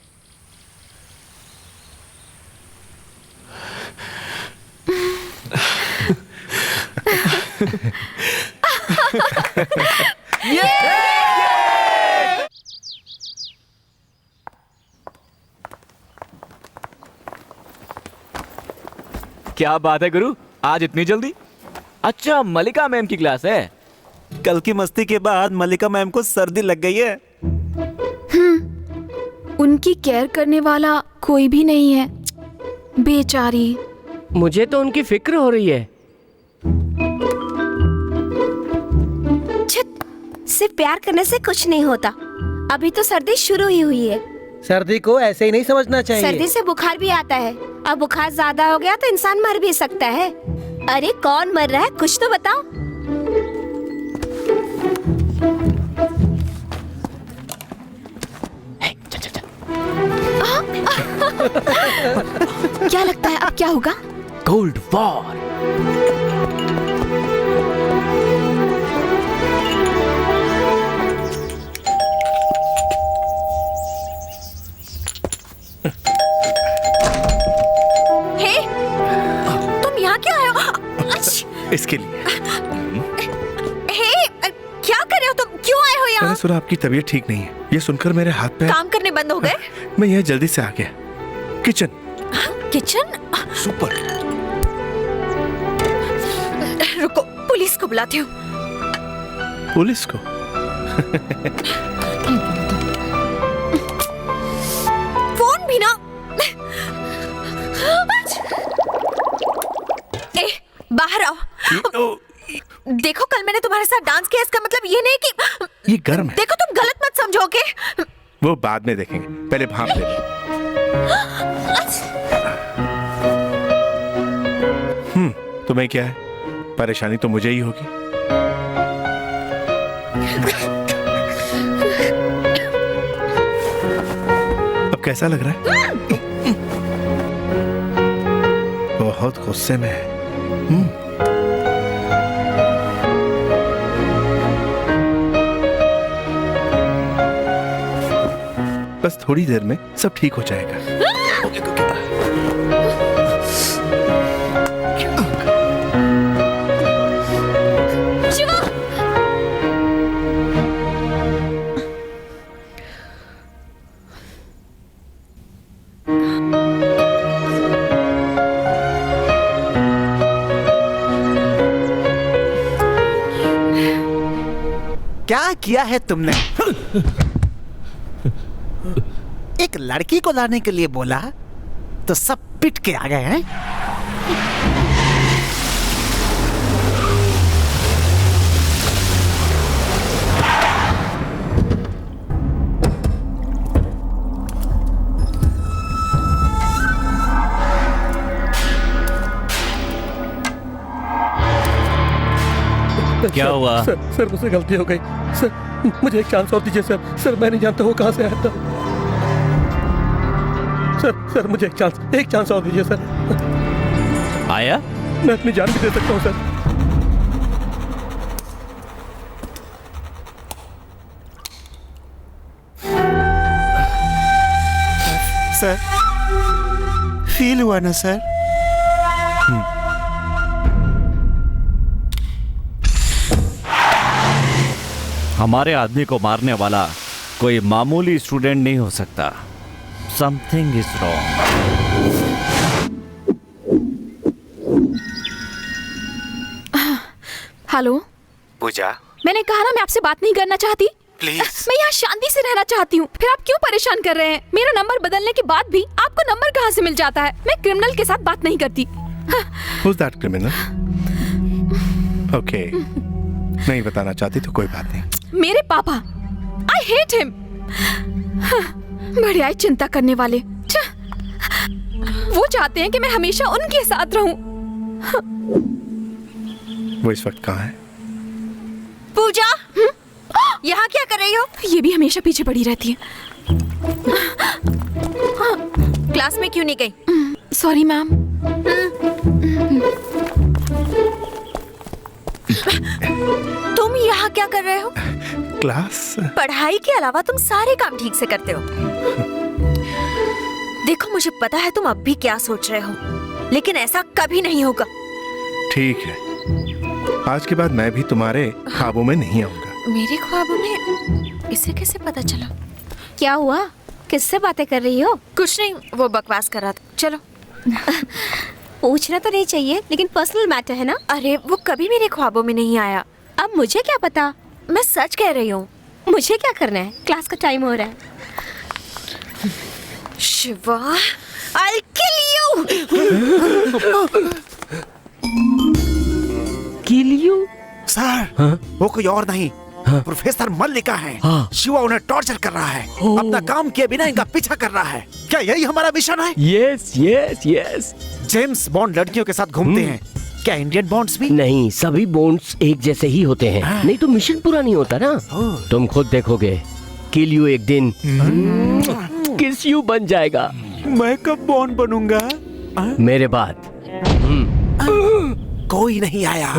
क्या बात है गुरु, आज इतनी जल्दी? अच्छा, मलिका मैम की क्लास है। कल की मस्ती के बाद मलिका मैम को सर्दी लग गई है। उनकी केयर करने वाला कोई भी नहीं है, बेचारी। मुझे तो उनकी फिक्र हो रही है। सिर्फ प्यार करने से कुछ नहीं होता। अभी तो सर्दी शुरू ही हुई है। सर्दी को ऐसे ही नहीं समझना चाहिए। सर्दी से बुखार भी आता है, अब बुखार ज्यादा हो गया तो इंसान मर भी सकता है। अरे कौन मर रहा है, कुछ तो बताओ। क्या लगता है अब क्या होगा? Cold war. हे, तुम यहाँ क्यों आए हो? इसके लिए हे, क्या कर रहे हो तुम? क्यों आए हो यहाँ? मैंने सुना आपकी तबीयत ठीक नहीं है। ये सुनकर मेरे हाथ पैर, काम करने बंद हो गए? मैं यहाँ जल्दी से आ गया। किचन। किचन? सुपर। रुको, पुलिस को बुलाती हूँ। पुलिस को? फोन भी ना। ए, बाहर आओ। देखो, कल मैंने तुम्हारे साथ डांस किया, इसका मतलब ये नहीं कि ये गर्म है। देखो, तुम गलत मत समझोगे। वो बाद में देखेंगे, पहले भाप ले लो। तुम्हें क्या है? परेशानी तो मुझे ही होगी। अब कैसा लग रहा है? बहुत गुस्से में है। बस थोड़ी देर में सब ठीक हो जाएगा। शिवा! क्या किया है तुमने? एक लड़की को लाने के लिए बोला तो सब पिट के आ गए हैं। क्या हुआ? सर मुझसे गलती हो गई सर, मुझे एक चांस और दीजिए सर। सर मैं नहीं जानता वो कहाँ से आया था। सर मुझे एक चांस और दीजिए सर। आया? मैं अपनी जान भी दे सकता हूँ सर। सर फील हुआ ना सर? हमारे आदमी को मारने वाला कोई मामूली स्टूडेंट नहीं हो सकता। Something is wrong. हेलो पूजा, मैंने कहा ना मैं आपसे बात नहीं करना चाहती। प्लीज। मैं यहाँ शांति से रहना चाहती हूँ, फिर आप क्यों परेशान कर रहे हैं? मेरा नंबर बदलने के बाद भी आपको नंबर कहाँ से मिल जाता है? मैं क्रिमिनल के साथ बात नहीं करती। Who's that criminal? Okay. नहीं बताना चाहती तो कोई बात नहीं। मेरे पापा, आई हेट हिम। बड़े चिंता करने वाले। वो चाहते हैं कि मैं हमेशा उनके साथ रहूं। वो इस वक्त कहाँ है? पूजा, यहाँ क्या कर रही हो? ये भी हमेशा पीछे पड़ी रहती है। क्लास में क्यों नहीं गई? Sorry ma'am. तुम यहाँ क्या कर रहे हो? क्लास? पढ़ाई के अलावा तुम सारे काम ठीक से करते हो। देखो मुझे पता है तुम अब भी क्या सोच रहे हो, लेकिन ऐसा कभी नहीं होगा। ठीक है, आज के बाद मैं भी तुम्हारे ख्वाबों में नहीं आऊंगा। मेरे ख्वाबों में? इसे कैसे पता चला? क्या हुआ? किससे बातें कर रही हो? कुछ नहीं, वो बकवास कर रहा था। चलो। पूछना तो नहीं चाहिए, लेकिन पर्सनल मैटर है ना। अरे वो कभी मेरे ख्वाबों में नहीं आया। अब मुझे क्या पता? मैं सच कह रही हूँ। मुझे क्या करना है? क्लास का टाइम हो रहा है। Shiva, I'll kill you! Kill you? Sir, वो कोई और नहीं, प्रोफेसर मल्लिका है। शिवा उन्हें टॉर्चर कर रहा है, अपना काम किए बिना इनका पीछा कर रहा है। क्या यही हमारा मिशन है? Yes yes yes. James bond लड़कियों के साथ घूमते हैं, क्या इंडियन बॉन्ड्स भी? नहीं, सभी बॉन्ड्स एक जैसे ही होते हैं। नहीं तो मिशन पूरा नहीं होता ना। तुम खुद देखोगे, किल यू एक दिन किस यू बन जाएगा। मैं कब बॉन्ड बनूंगा? मेरे बाद। कोई नहीं आया।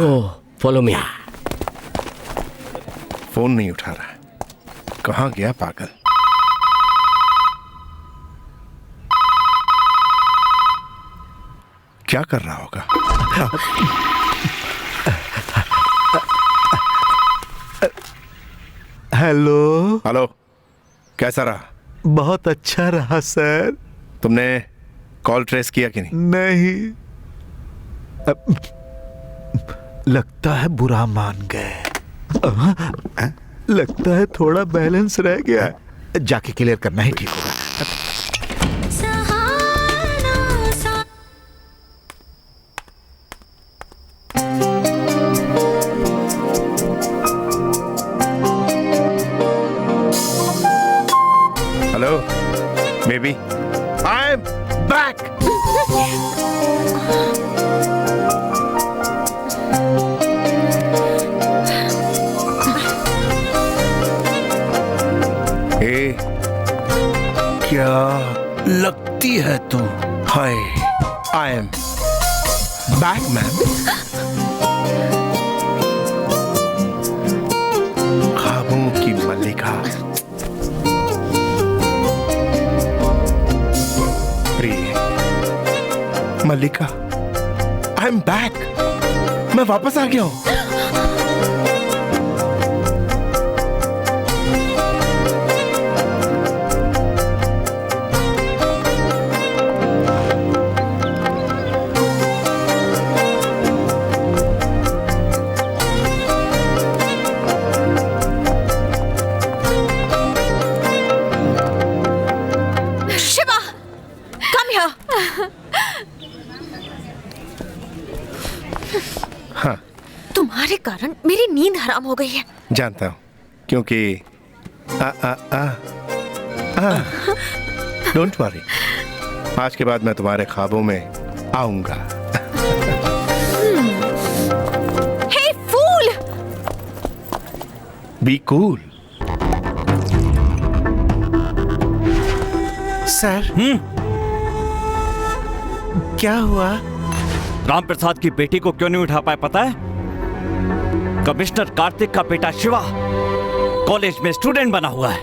Follow me. फोन नहीं उठा रहा है, कहाँ गया पागल? क्या कर रहा होगा? हेलो। हेलो, कैसा रहा? बहुत अच्छा रहा सर। तुमने कॉल ट्रेस किया कि नहीं? नहीं। लगता है बुरा मान गए। लगता है थोड़ा बैलेंस रह गया, जाके क्लियर करना ही ठीक होगा। Hello baby, I am back. क्या लगती है तू? हाय, आई एम बैक मैम। ख्वाबों की मल्लिका, प्रिय मल्लिका, आई एम बैक। मैं वापस आ गया हूं। तुम्हारे कारण मेरी नींद हराम हो गई है। जानता हूं, क्योंकि डोंट वरी, आज के बाद मैं तुम्हारे ख्वाबों में आऊंगा। हे फूल, बी कूल। सर क्या हुआ? राम प्रसाद की बेटी को क्यों नहीं उठा पाए पता है? कमिश्नर कार्तिक का बेटा शिवा कॉलेज में स्टूडेंट बना हुआ है।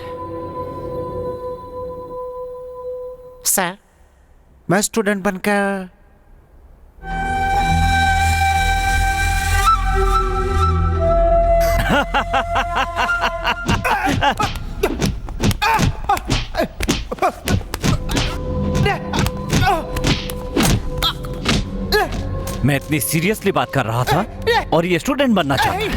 सर मैं स्टूडेंट बनकर मैं इतनी सीरियसली बात कर रहा था और ये स्टूडेंट बनना चाहता है।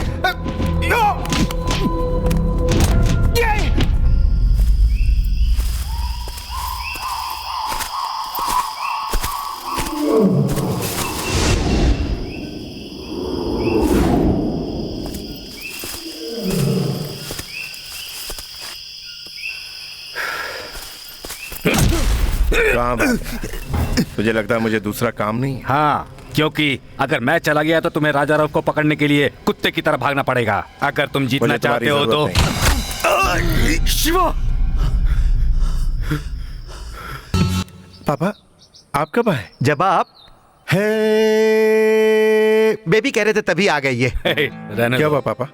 काम है। तुझे लगता है मुझे दूसरा काम नहीं? हाँ, क्योंकि अगर मैं चला गया तो तुम्हें राजा राव को पकड़ने के लिए कुत्ते की तरह भागना पड़ेगा। अगर तुम जीतना चाहते हो तो शिवा। पापा आप कब आए? जब आप बेबी कह रहे थे तभी आ गए ये। क्या हुआ पापा?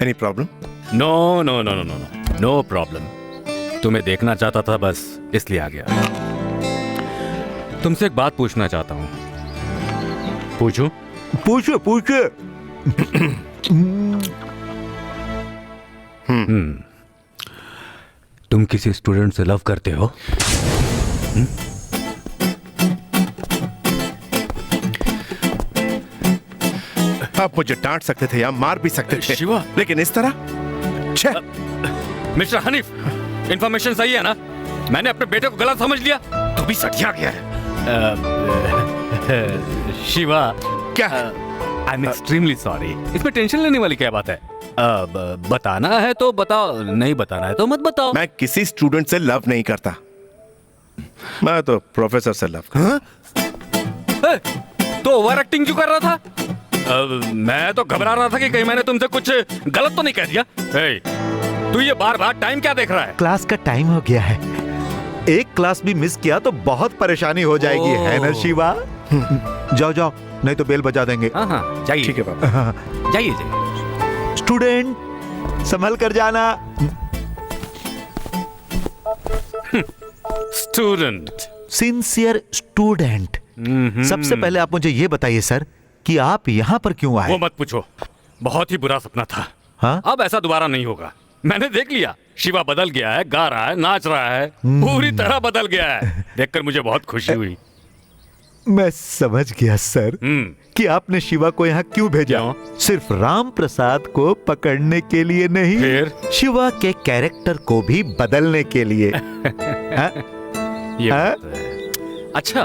Any problem? No no no no no no no problem. तुम्हें देखना चाहता था बस इसलिए आ गया। तुमसे एक बात पूछना चाहता हूँ। पूछूं? पूछो पूछो। तुम किसी स्टूडेंट से लव करते हो? आप मुझे डांट सकते थे या मार भी सकते थे शिवा, लेकिन इस तरह? मिस्टर हनीफ, इंफॉर्मेशन सही है ना? मैंने अपने बेटे को गलत समझ लिया तो भी सटिया गया है। शिवा क्या? I am extremely sorry. इसमें टेंशन लेने वाली क्या बात है? बताना है तो बताओ, नहीं बताना है तो मत बताओ। मैं किसी स्टूडेंट से लव नहीं करता, मैं तो प्रोफेसर से लव करता। तो ओवर एक्टिंग क्यों कर रहा था? मैं तो घबरा रहा था कि कहीं मैंने तुमसे कुछ गलत तो नहीं कह दिया। तू ये बार बार टाइम क्या देख रहा है? क्लास का टाइम हो गया है। एक क्लास भी मिस किया तो बहुत परेशानी हो जाएगी, है ना शिवा? जाओ जाओ, नहीं तो बेल बजा देंगे। हाँ हाँ जाइए। ठीक है पापा। जाइए जाइए। स्टूडेंट संभल कर जाना। Student, sincere student. सबसे पहले आप मुझे ये बताइए सर कि आप यहाँ पर क्यों आए? वो मत पूछो, बहुत ही बुरा सपना था। हाँ? अब ऐसा दोबारा नहीं होगा। मैंने देख लिया, शिवा बदल गया है, गा रहा है, नाच रहा है, पूरी तरह बदल गया है। देखकर मुझे बहुत खुशी हुई। मैं समझ गया सर कि आपने शिवा को यहाँ क्यों भेजा। सिर्फ राम प्रसाद को पकड़ने के लिए नहीं, फिर? शिवा के कैरेक्टर को भी बदलने के लिए। ये बात है। अच्छा,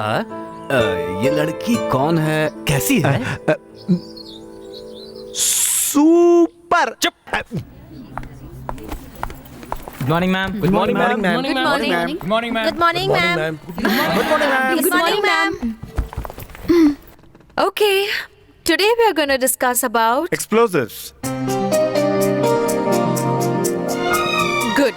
ये लड़की कौन है, कैसी है? सुपर। चुप। Good morning ma'am. Good morning ma'am. Good morning. Good morning ma'am. Good morning ma'am. Good morning, ma'am. Okay, today we are going to discuss about. Explosives. Good.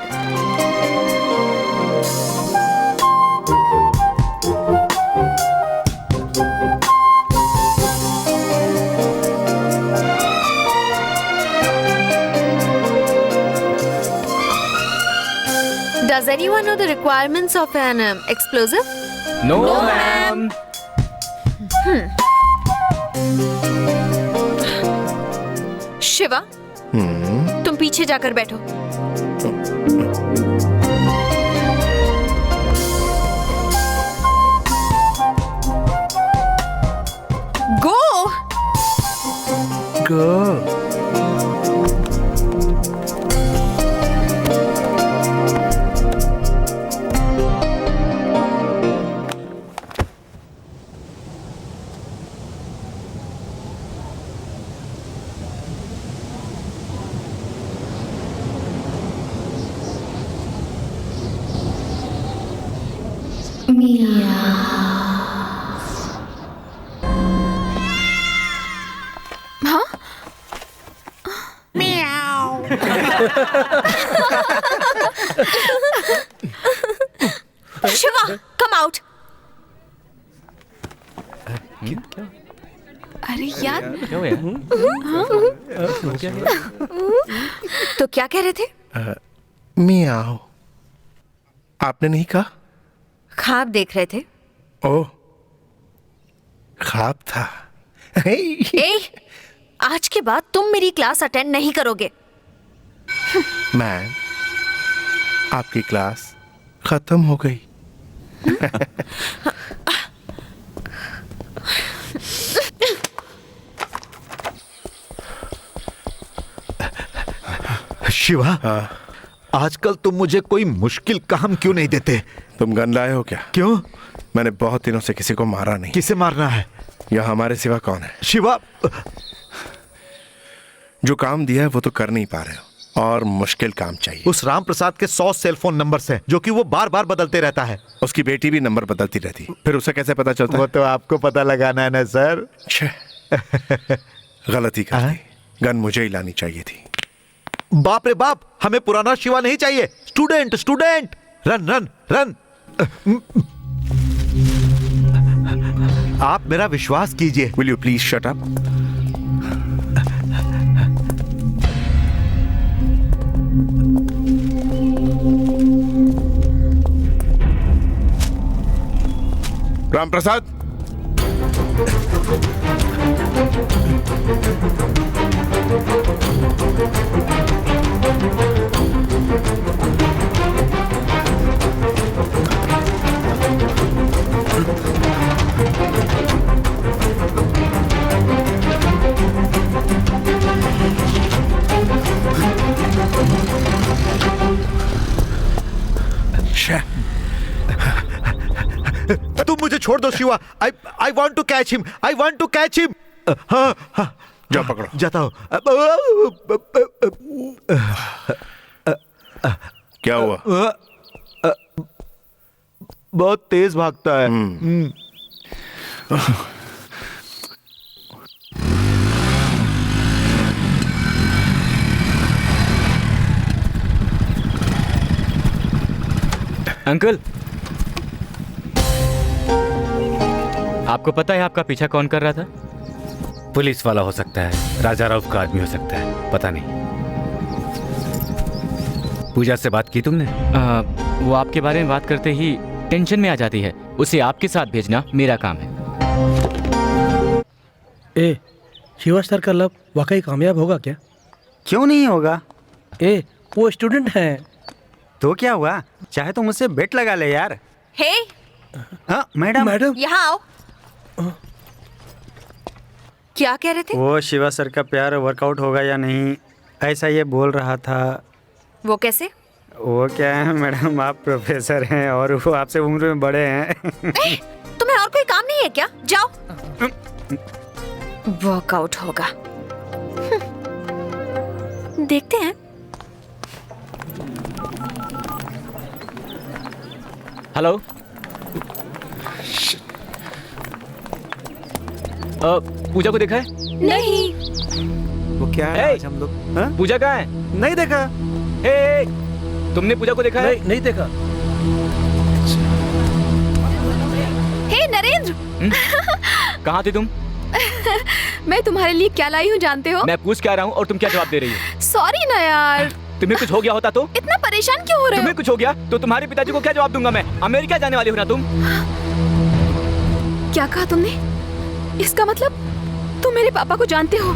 Does anyone know the requirements of an explosive? No, ma'am. Shiva, तुम पीछे जाकर बैठो। गो गो। हाँ? Shiva come out. अरे यार क्या हुआ यार? तो क्या कह रहे थे? मियाओ। आपने नहीं कहा? ख्वाब देख रहे थे। ओह, ख्वाब था। ए, आज के बाद तुम मेरी क्लास अटेंड नहीं करोगे। मैम, आपकी क्लास खत्म हो गई। शिवा, आजकल तुम मुझे कोई मुश्किल काम क्यों नहीं देते? तुम गन लाए हो क्या? क्यों? मैंने बहुत दिनों से किसी को मारा नहीं। किसे मारना है? यह हमारे सिवा कौन है? शिवा, जो काम दिया है वो तो कर नहीं पा रहे हो, और मुश्किल काम चाहिए। उस राम प्रसाद के 100 सेलफोन नंबर्स हैं, जो कि वो बार बार बदलते रहता है। उसकी बेटी भी नंबर बदलती रहती, फिर उसे कैसे पता चलता? वो तो आपको पता लगाना है ना सर। गलती कर दी, गन मुझे ही लानी चाहिए थी। बाप रे बाप, हमें पुराना शिवा नहीं चाहिए। Student student, run run run. आप मेरा विश्वास कीजिए। Will you please shut up? Ram Prasad, तुम मुझे छोड़ दो Shiva. I want to catch him, I want to catch him. हाँ हाँ, जाओ पकड़ो। जाता हूँ। क्या हुआ? बहुत तेज भागता है। अंकल, आपको पता है आपका पीछा कौन कर रहा था? पुलिस वाला हो सकता है, राजा राउत का आदमी हो सकता है, पता नहीं। पूजा से बात की तुमने? वो आपके बारे में बात करते ही टेंशन में आ जाती है। उसे आपके साथ भेजना मेरा काम है। ए, शिवा सर का लव वाकई कामयाब होगा क्या? क्यों नहीं होगा? ए, वो स्टूडेंट हैं। तो क्या हुआ? चाहे तो मुझसे बेट लगा ले यार। हे, मैडम यहाँ आओ। क्या कह रहे थे? वो शिवा सर का प्यार वर्कआउट होगा या नहीं, ऐसा ये बोल रहा था। वो कैसे? वो क्या है मैडम, आप प्रोफेसर हैं और वो आपसे उम्र में बड़े हैं। तुम्हें और कोई काम नहीं है क्या? जाओ। वर्कआउट होगा, देखते हैं। हेलो, पूजा को देखा है? नहीं। वो क्या है? आज हम लोग पूजा कहाँ है? नहीं देखा। तुमने पूजा को देखा है? नहीं देखा। हे नरेंद्र, कहाँ थी तुम? मैं तुम्हारे लिए क्या लाई हूँ जानते हो? मैं पूछ क्या रहा हूँ और तुम क्या जवाब दे रही हो? सॉरी ना यार। तुम्हें कुछ हो गया होता तो? इतना परेशान क्यों हो रहे हो? तुम्हें कुछ हो गया तो तुम्हारे पिताजी को क्या जवाब दूंगा मैं? अमेरिका जाने वाली हो ना तुम? क्या कहा तुमने? इसका मतलब तुम मेरे पापा को जानते हो?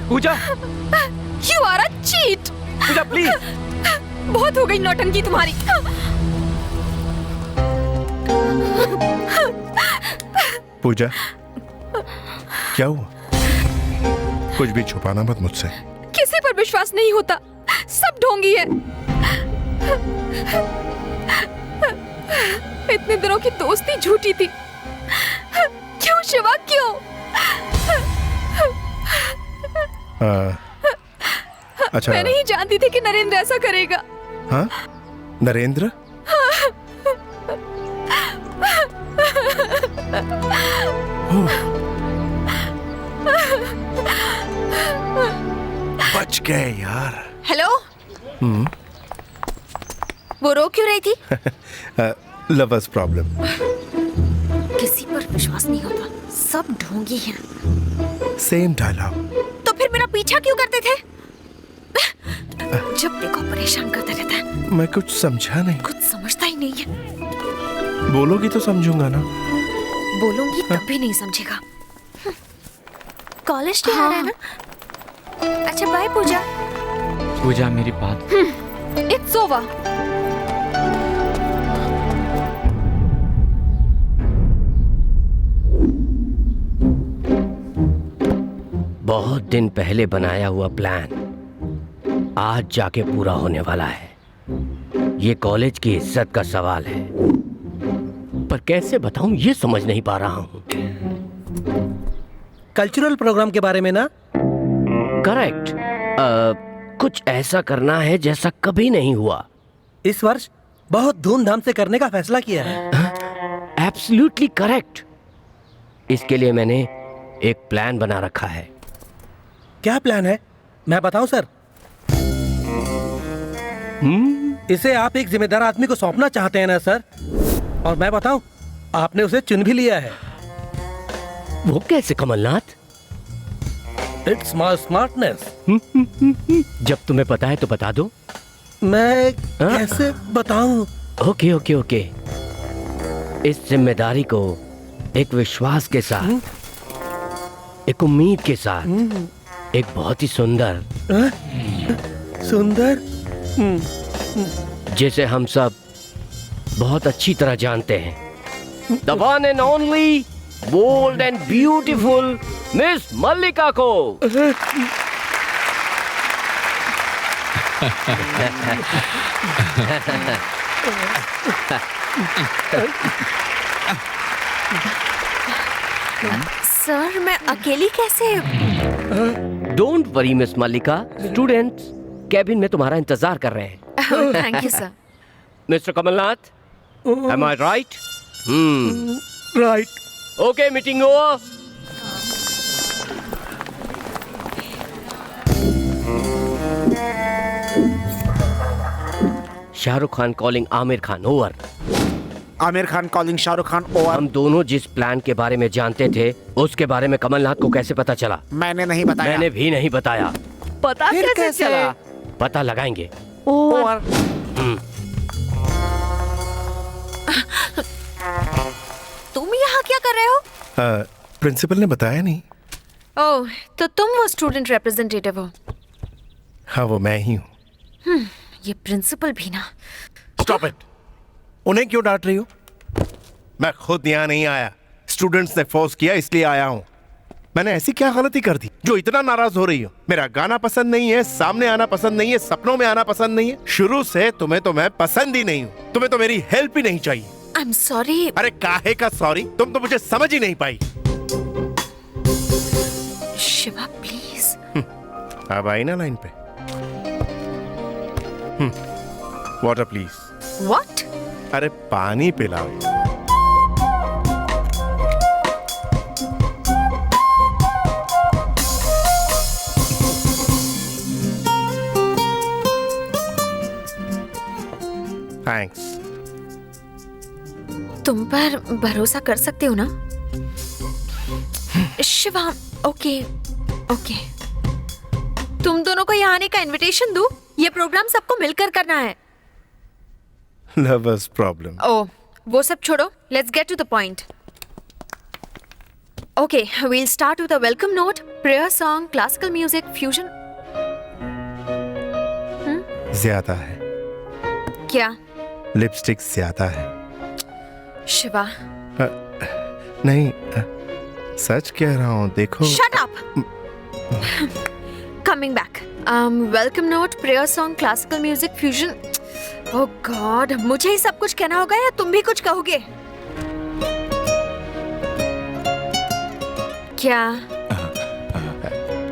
Pooja, You are a cheat. Pooja please. बहुत हो गई नौटंकी तुम्हारी। पूजा, क्या हुआ? कुछ भी छुपाना मत मुझसे। किसी पर विश्वास नहीं होता, सब ढोंगी है। इतने दिनों की दोस्ती झूठी थी। क्यों शिवा, क्यों? अच्छा, मैं नहीं जानती थी कि नरेंद्र ऐसा करेगा। हाँ? नरेंद्र? गए यार। हेलो, वो रो क्यों रही थी? Lovers problem. किसी पर विश्वास नहीं होता, सब ढोंगी हैं। Same dialogue. तो फिर मेरा पीछा क्यों करते थे? जब देखो परेशान करता रहता है। मैं कुछ समझा नहीं। कुछ समझता ही नहीं है। बोलोगी तो समझूंगा ना। बोलूंगी तब भी नहीं समझेगा। कॉलेज नहीं आ रहा है ना? अच्छा बाय पूजा। पूजा मेरी बात। It's over. बहुत दिन पहले बनाया हुआ प्लान आज जाके पूरा होने वाला है। ये कॉलेज की इज्जत का सवाल है, पर कैसे बताऊं ये समझ नहीं पा रहा हूं। कल्चरल प्रोग्राम के बारे में ना? करेक्ट। कुछ ऐसा करना है जैसा कभी नहीं हुआ। इस वर्ष बहुत धूमधाम से करने का फैसला किया है। Absolutely correct. इसके लिए मैंने एक प्लान बना रखा है। क्या प्लान है? मैं बताऊं सर? इसे आप एक जिम्मेदार आदमी को सौंपना चाहते हैं ना सर? और मैं बताऊं, आपने उसे चुन भी लिया है। वो कैसे कमलनाथ? It's my smartness. जब तुम्हें पता है तो बता दो। मैं कैसे बताऊं? Okay okay okay. इस जिम्मेदारी को एक विश्वास के साथ, एक उम्मीद के साथ, एक बहुत ही सुंदर जिसे हम सब बहुत अच्छी तरह जानते हैं, the one and only bold and beautiful miss Mallika को। सर मैं अकेली कैसे? Don't worry miss Mallika, students cabin में तुम्हारा इंतजार कर रहे हैं। Thank you sir. Mister Kamalnath, am I right? Right. Okay, meeting over. Shahrukh Khan calling Aamir Khan, over. Aamir Khan calling Shahrukh Khan, over. हम दोनों जिस प्लान के बारे में जानते थे उसके बारे में कमलनाथ को कैसे पता चला? मैंने नहीं बताया। मैंने भी नहीं बताया। पता कैसे चला? पता लगाएंगे। ओवर। तुम यहाँ क्या कर रहे हो? प्रिंसिपल ने बताया नहीं। ओह, तो तुम वो स्टूडेंट रिप्रेजेंटेटिव हो? हाँ, वो मैं ही हूँ। ये प्रिंसिपल भी ना। Stop it. उन्हें क्यों डांट रही हो? मैं खुद यहाँ नहीं आया, स्टूडेंट्स ने फोर्स किया इसलिए आया हूँ। मैंने ऐसी क्या गलती कर दी जो इतना नाराज हो रही हो? मेरा गाना पसंद नहीं है, सामने आना पसंद नहीं है, सपनों में आना पसंद नहीं है। शुरू से तुम्हें तो मैं पसंद ही नहीं हूँ। तुम्हें तो मेरी हेल्प ही नहीं चाहिए। आई एम सॉरी। अरे काहे का सॉरी? तुम तो मुझे समझ ही नहीं पाई। शिवा प्लीज। अब आई ना लाइन पे। Water please. व्हाट? अरे पानी पिलाओ। थैंक्स। तुम पर भरोसा कर सकते हो ना? Shiva, okay okay. तुम दोनों को यहाँ आने का इनविटेशन दूं? ये प्रोग्राम सबको मिलकर करना है। Lovers problem. ओह, वो सब छोड़ो, let's get to the point. Okay, we'll start with a welcome note, prayer song, classical music, fusion. ज्यादा है। क्या? लिपस्टिक ज्यादा है। शिवा। नहीं, सच कह रहा हूँ, देखो। Shut up. Coming back. Welcome note, prayer song, classical music, fusion. Oh God, मुझे ही सब कुछ कहना होगा या तुम भी कुछ कहोगे? क्या?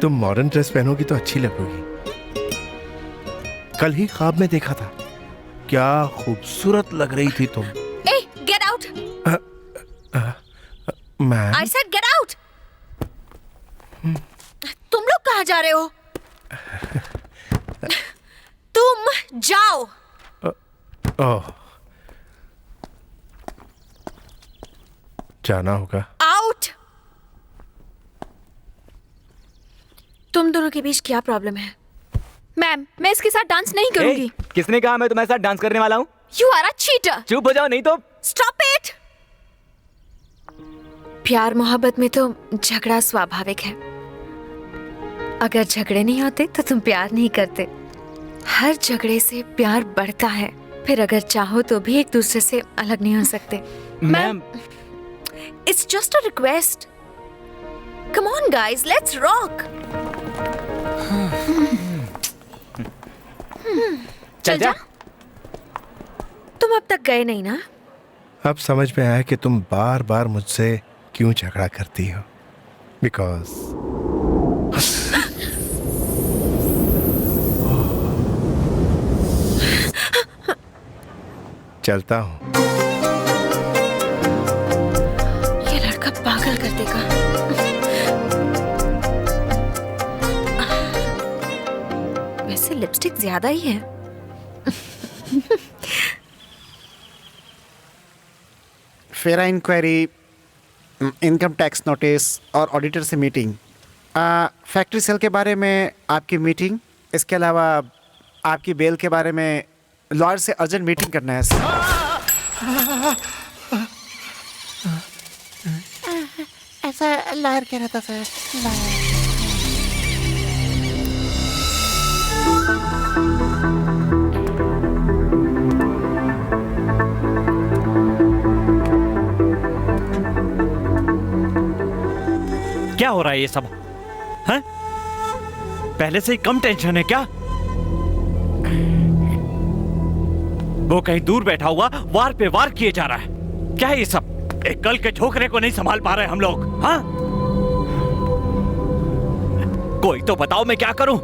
तुम मॉडर्न ड्रेस पहनोगी तो अच्छी लगोगी। कल ही ख्वाब में देखा था, क्या खूबसूरत लग रही थी तुम। Hey, get out! Ma'am. I said get out! तुम लोग कहाँ जा रहे हो? जाओ। ओह, जाना होगा। आउट। तुम दोनों के बीच क्या प्रॉब्लम है? मैम, मैं इसके साथ डांस नहीं करूंगी। किसने कहा मैं तुम्हारे साथ डांस करने वाला हूँ? You are a cheater. चुप हो जाओ नहीं तो। Stop it. प्यार मोहब्बत में तो झगड़ा स्वाभाविक है। अगर झगड़े नहीं होते तो तुम प्यार नहीं करते। हर झगड़े से प्यार बढ़ता है। फिर अगर चाहो तो भी एक दूसरे से अलग नहीं हो सकते। Ma'am, it's just a request. Come on guys, let's rock. चल जा। तुम अब तक गए नहीं ना? अब समझ में आया कि तुम बार बार मुझसे क्यों झगड़ा करती हो। बिकॉज चलता हूँ। ये लड़का पागल कर देगा। वैसे लिपस्टिक ज्यादा ही है। फेरा इंक्वायरी, इनकम टैक्स नोटिस और ऑडिटर से मीटिंग, फैक्ट्री सेल के बारे में आपकी मीटिंग, इसके अलावा आपकी बेल के बारे में लॉयर से अर्जेंट मीटिंग करना है सर। ऐसा लॉयर कह रहा था सर। क्या हो रहा है ये सब? हैं? पहले से ही कम टेंशन है क्या? वो कहीं दूर बैठा हुआ वार पे वार किए जा रहा है। क्या है ये सब? एक कल के ठोकरे को नहीं संभाल पा रहे हम लोग। हाँ, कोई तो बताओ मैं क्या करूं?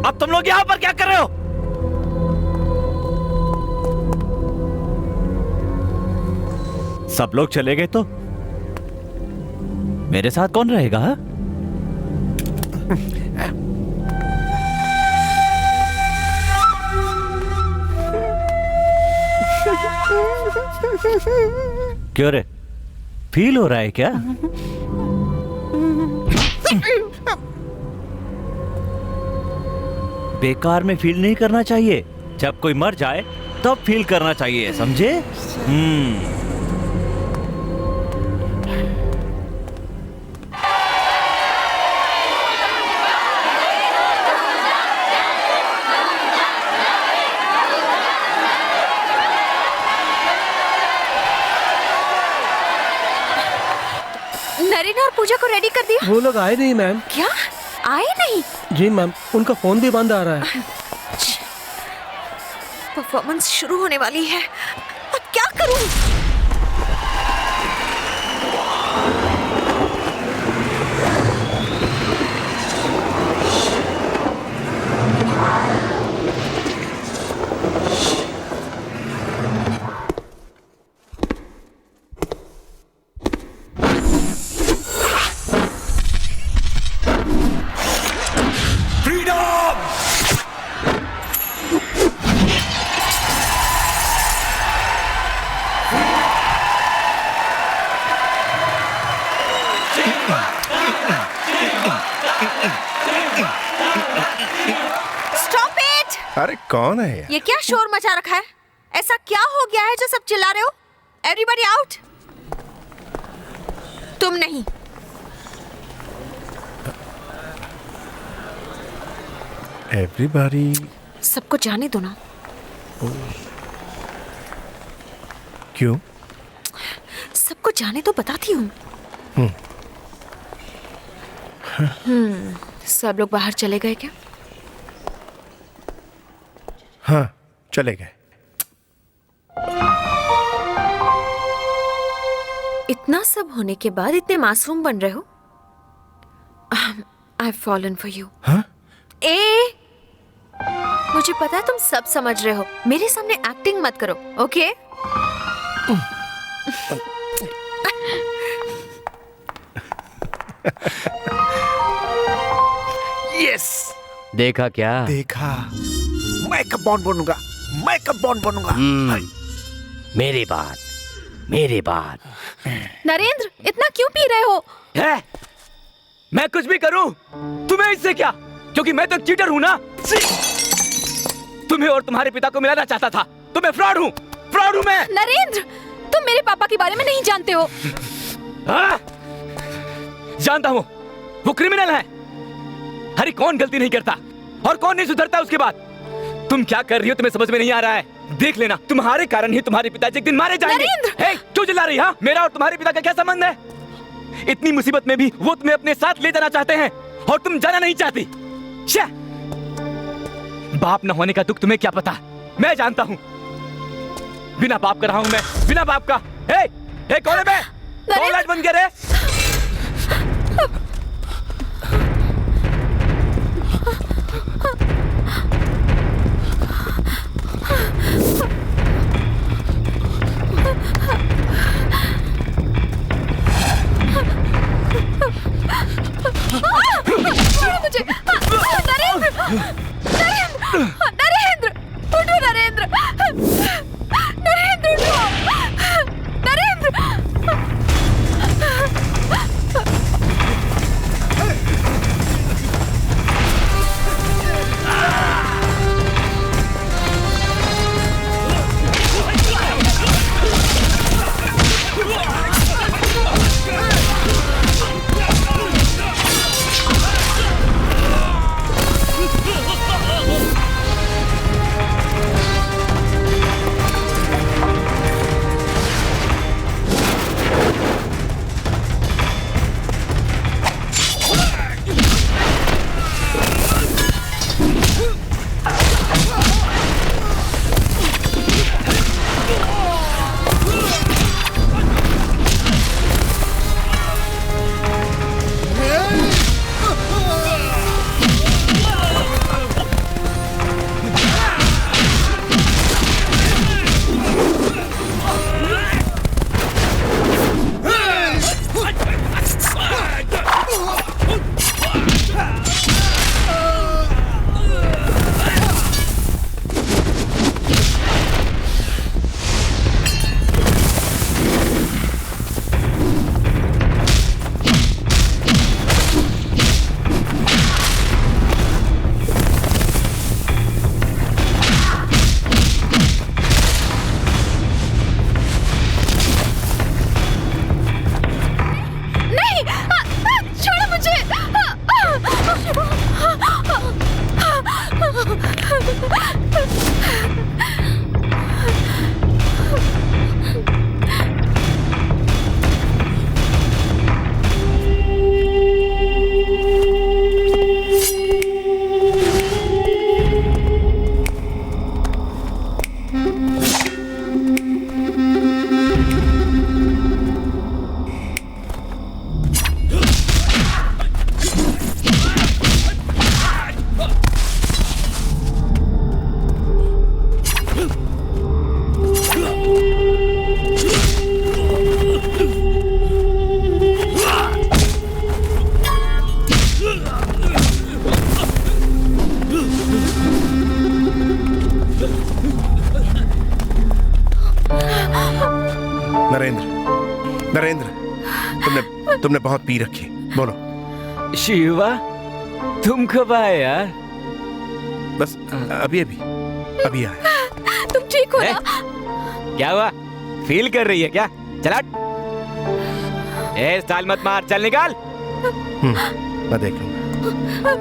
अब तुम लोग यहां पर क्या कर रहे हो? सब लोग चले गए तो मेरे साथ कौन रहेगा? हा? क्यों रे, फील हो रहा है क्या? बेकार में फील नहीं करना चाहिए। जब कोई मर जाए तब फील करना चाहिए, समझे? नरेन और पूजा को रेडी कर दिया? वो लोग आए नहीं मैम। क्या आए नहीं? जी मैम, उनका फोन भी बंद आ रहा है। परफॉर्मेंस शुरू होने वाली है, अब क्या करूं? अरे कौन है यार? ये क्या शोर मचा रखा है? ऐसा क्या हो गया है जो सब चिल्ला रहे हो? Everybody out. तुम नहीं। एवरीबॉडी। सबको जाने दो ना। क्यों? सबको जाने तो बताती हूँ। सब लोग बाहर चले गए क्या? हाँ, चले गए। इतना सब होने के बाद इतने मासूम बन रहे हो? I have fallen for you. हाँ? मुझे पता है तुम सब समझ रहे हो। मेरे सामने एक्टिंग मत करो, ओके? यस। देखा क्या? देखा। मैं कब बॉन्ड बनूंगा, मैं कब बॉन्ड बनूंगा। मेरी बात। नरेंद्र, इतना क्यों पी रहे हो? है? मैं कुछ भी करूं तुम्हें इससे क्या, क्योंकि मैं तो चीटर हूं ना। तुम्हें और तुम्हारे पिता को मिलाना चाहता था, तो मैं फ्रॉड हूं मैं। नरेंद्र, तुम मेरे पापा के बारे में नहीं जानते हो। जानता हूं, वो क्रिमिनल है। अरे कौन गलती नहीं करता और कौन नहीं सुधरता उसके बाद। तुम क्या कर रही हो तुम्हें समझ में नहीं आ रहा है। देख लेना, तुम्हारे कारण ही तुम्हारे पिताजी एक दिन मारे जाएंगे। हे, क्यों चिल्ला रही? हाँ, मेरा और तुम्हारे पिता का क्या संबंध है? इतनी मुसीबत में भी वो तुम्हें अपने साथ ले जाना चाहते हैं और तुम जाना नहीं चाहती। बाप न होने का दुख तुम्हें क्या पता, मैं जानता हूं। बिना बाप का रहा हूं मैं, बिना बाप का। हे, कौन है? मैं कौन लाइट बंद कर रहे? मुझे नरेंद्र, उठो नरेंद्र, नरेंद्र उठो, नरेंद्र। तुमने बहुत पी रखी, बोलो। शिवा, तुम कब आए यार? बस अभी आया। तुम ठीक हो ना? क्या हुआ? फील कर रही है क्या? चला, स्टाइल मत मार, चल निकाल। मैं देख लूंगा।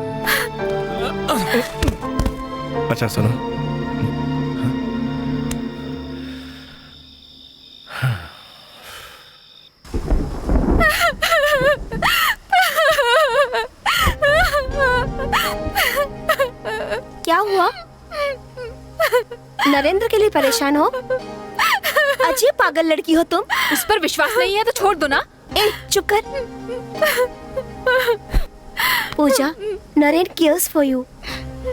अच्छा सुनो, क्या हुआ? नरेंद्र के लिए परेशान हो? अजीब पागल लड़की हो तुम। उस पर विश्वास नहीं है तो छोड़ दो ना। ए, चुप कर। पूजा, नरेंद्र केयर्स फॉर यू।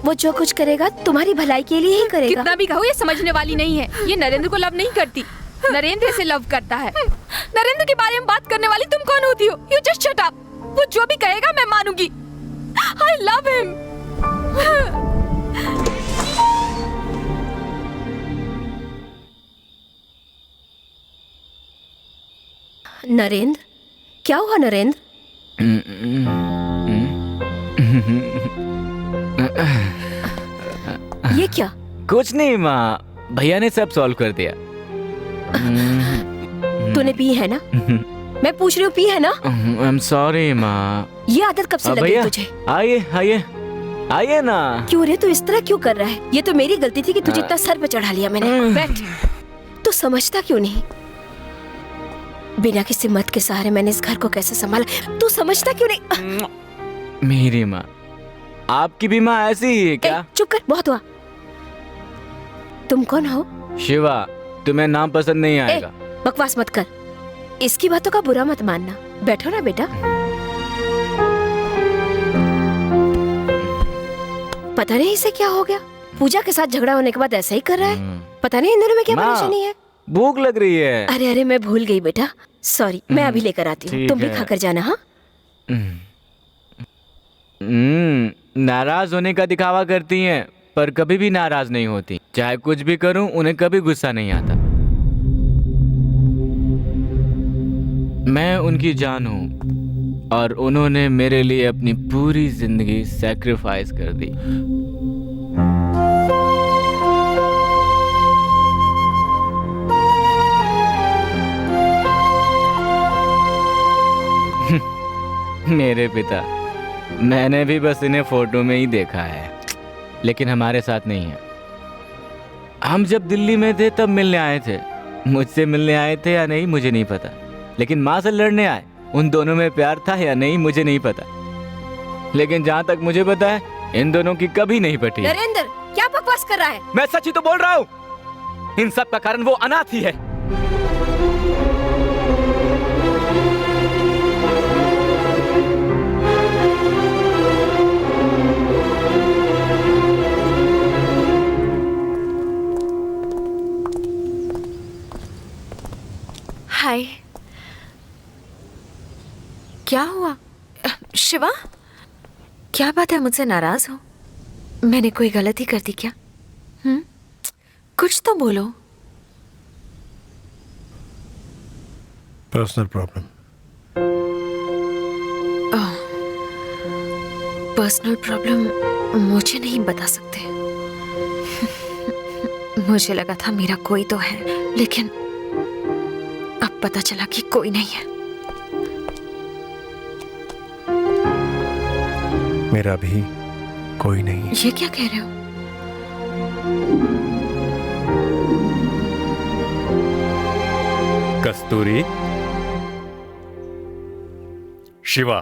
वो जो कुछ करेगा तुम्हारी भलाई के लिए ही करेगा। कितना भी कहो ये समझने वाली नहीं है। ये नरेंद्र को लव नहीं करती, नरेंद्र इसे लव करता है। नरेंद्र के बारे में बात करने वाली तुम कौन होती हो? You just shut up. वो जो भी कहेगा मैं मानूंगी। I love him. नरेंद्र, क्या हुआ नरेंद्र? ये क्या? कुछ नहीं माँ, भैया ने सब सॉल्व कर दिया। तूने पी है ना? मैं पूछ रही हूँ, पी है ना? आई एम सॉरी माँ। ये आदत कब से लगी भैया तुझे? आइए आइए आइए ना। क्यों रे, तू इस तरह क्यों कर रहा है? ये तो मेरी गलती थी कि तुझे इतना सर पे चढ़ा लिया मैंने। बैठ। तू समझता क्यों नहीं? बिना किसी मत के सहारे मैंने इस घर को कैसे संभाला, तू समझता क्यों नहीं? मेरी माँ, आपकी भी माँ ऐसी ही है क्या? चुप कर, बहुत हुआ। तुम कौन हो? शिवा, तुम्हें नाम पसंद नहीं आएगा। बकवास मत कर, इसकी बातों का बुरा मत मानना। बैठो ना बेटा। पता नहीं इसे क्या हो गया, पूजा के साथ झगड़ा होने के बाद ऐसा ही कर रहा है। पता नहीं इन दोनों में क्या परेशानी है। भूख लग रही है। अरे मैं भूल गई बेटा, सॉरी। मैं अभी लेकर आती हूँ, तुम भी खाकर जाना। हाँ, नाराज होने का दिखावा करती हैं, पर कभी भी नाराज नहीं होती। चाहे कुछ भी करूं, उन्हें कभी गुस्सा नहीं आता। मैं उनकी जान हूं और उन्होंने मेरे लिए अपनी पूरी जिंदगी सैक्रिफाइस कर दी। मेरे पिता, मैंने भी बस इन्हें फोटो में ही देखा है, लेकिन हमारे साथ नहीं है। हम जब दिल्ली में थे तब मिलने आए थे। मुझसे मिलने आए थे या नहीं मुझे नहीं पता, लेकिन माँ से लड़ने आए। उन दोनों में प्यार था या नहीं मुझे नहीं पता, लेकिन जहाँ तक मुझे पता है इन दोनों की कभी नहीं पटी। नरेंद्र, क्या बकवास कर रहा है? मैं सच ही तो बोल रहा हूँ। इन सब का कारण वो अनाथ ही है। हाय, क्या हुआ? शिवा, क्या बात है, मुझसे नाराज हो? मैंने कोई गलती कर दी क्या? कुछ तो बोलो। Personal problem. पर्सनल प्रॉब्लम मुझे नहीं बता सकते। मुझे लगा था मेरा कोई तो है, लेकिन अब पता चला कि कोई नहीं है। मेरा भी कोई नहीं है। ये क्या कह रहे हो? कस्तूरी, शिवा,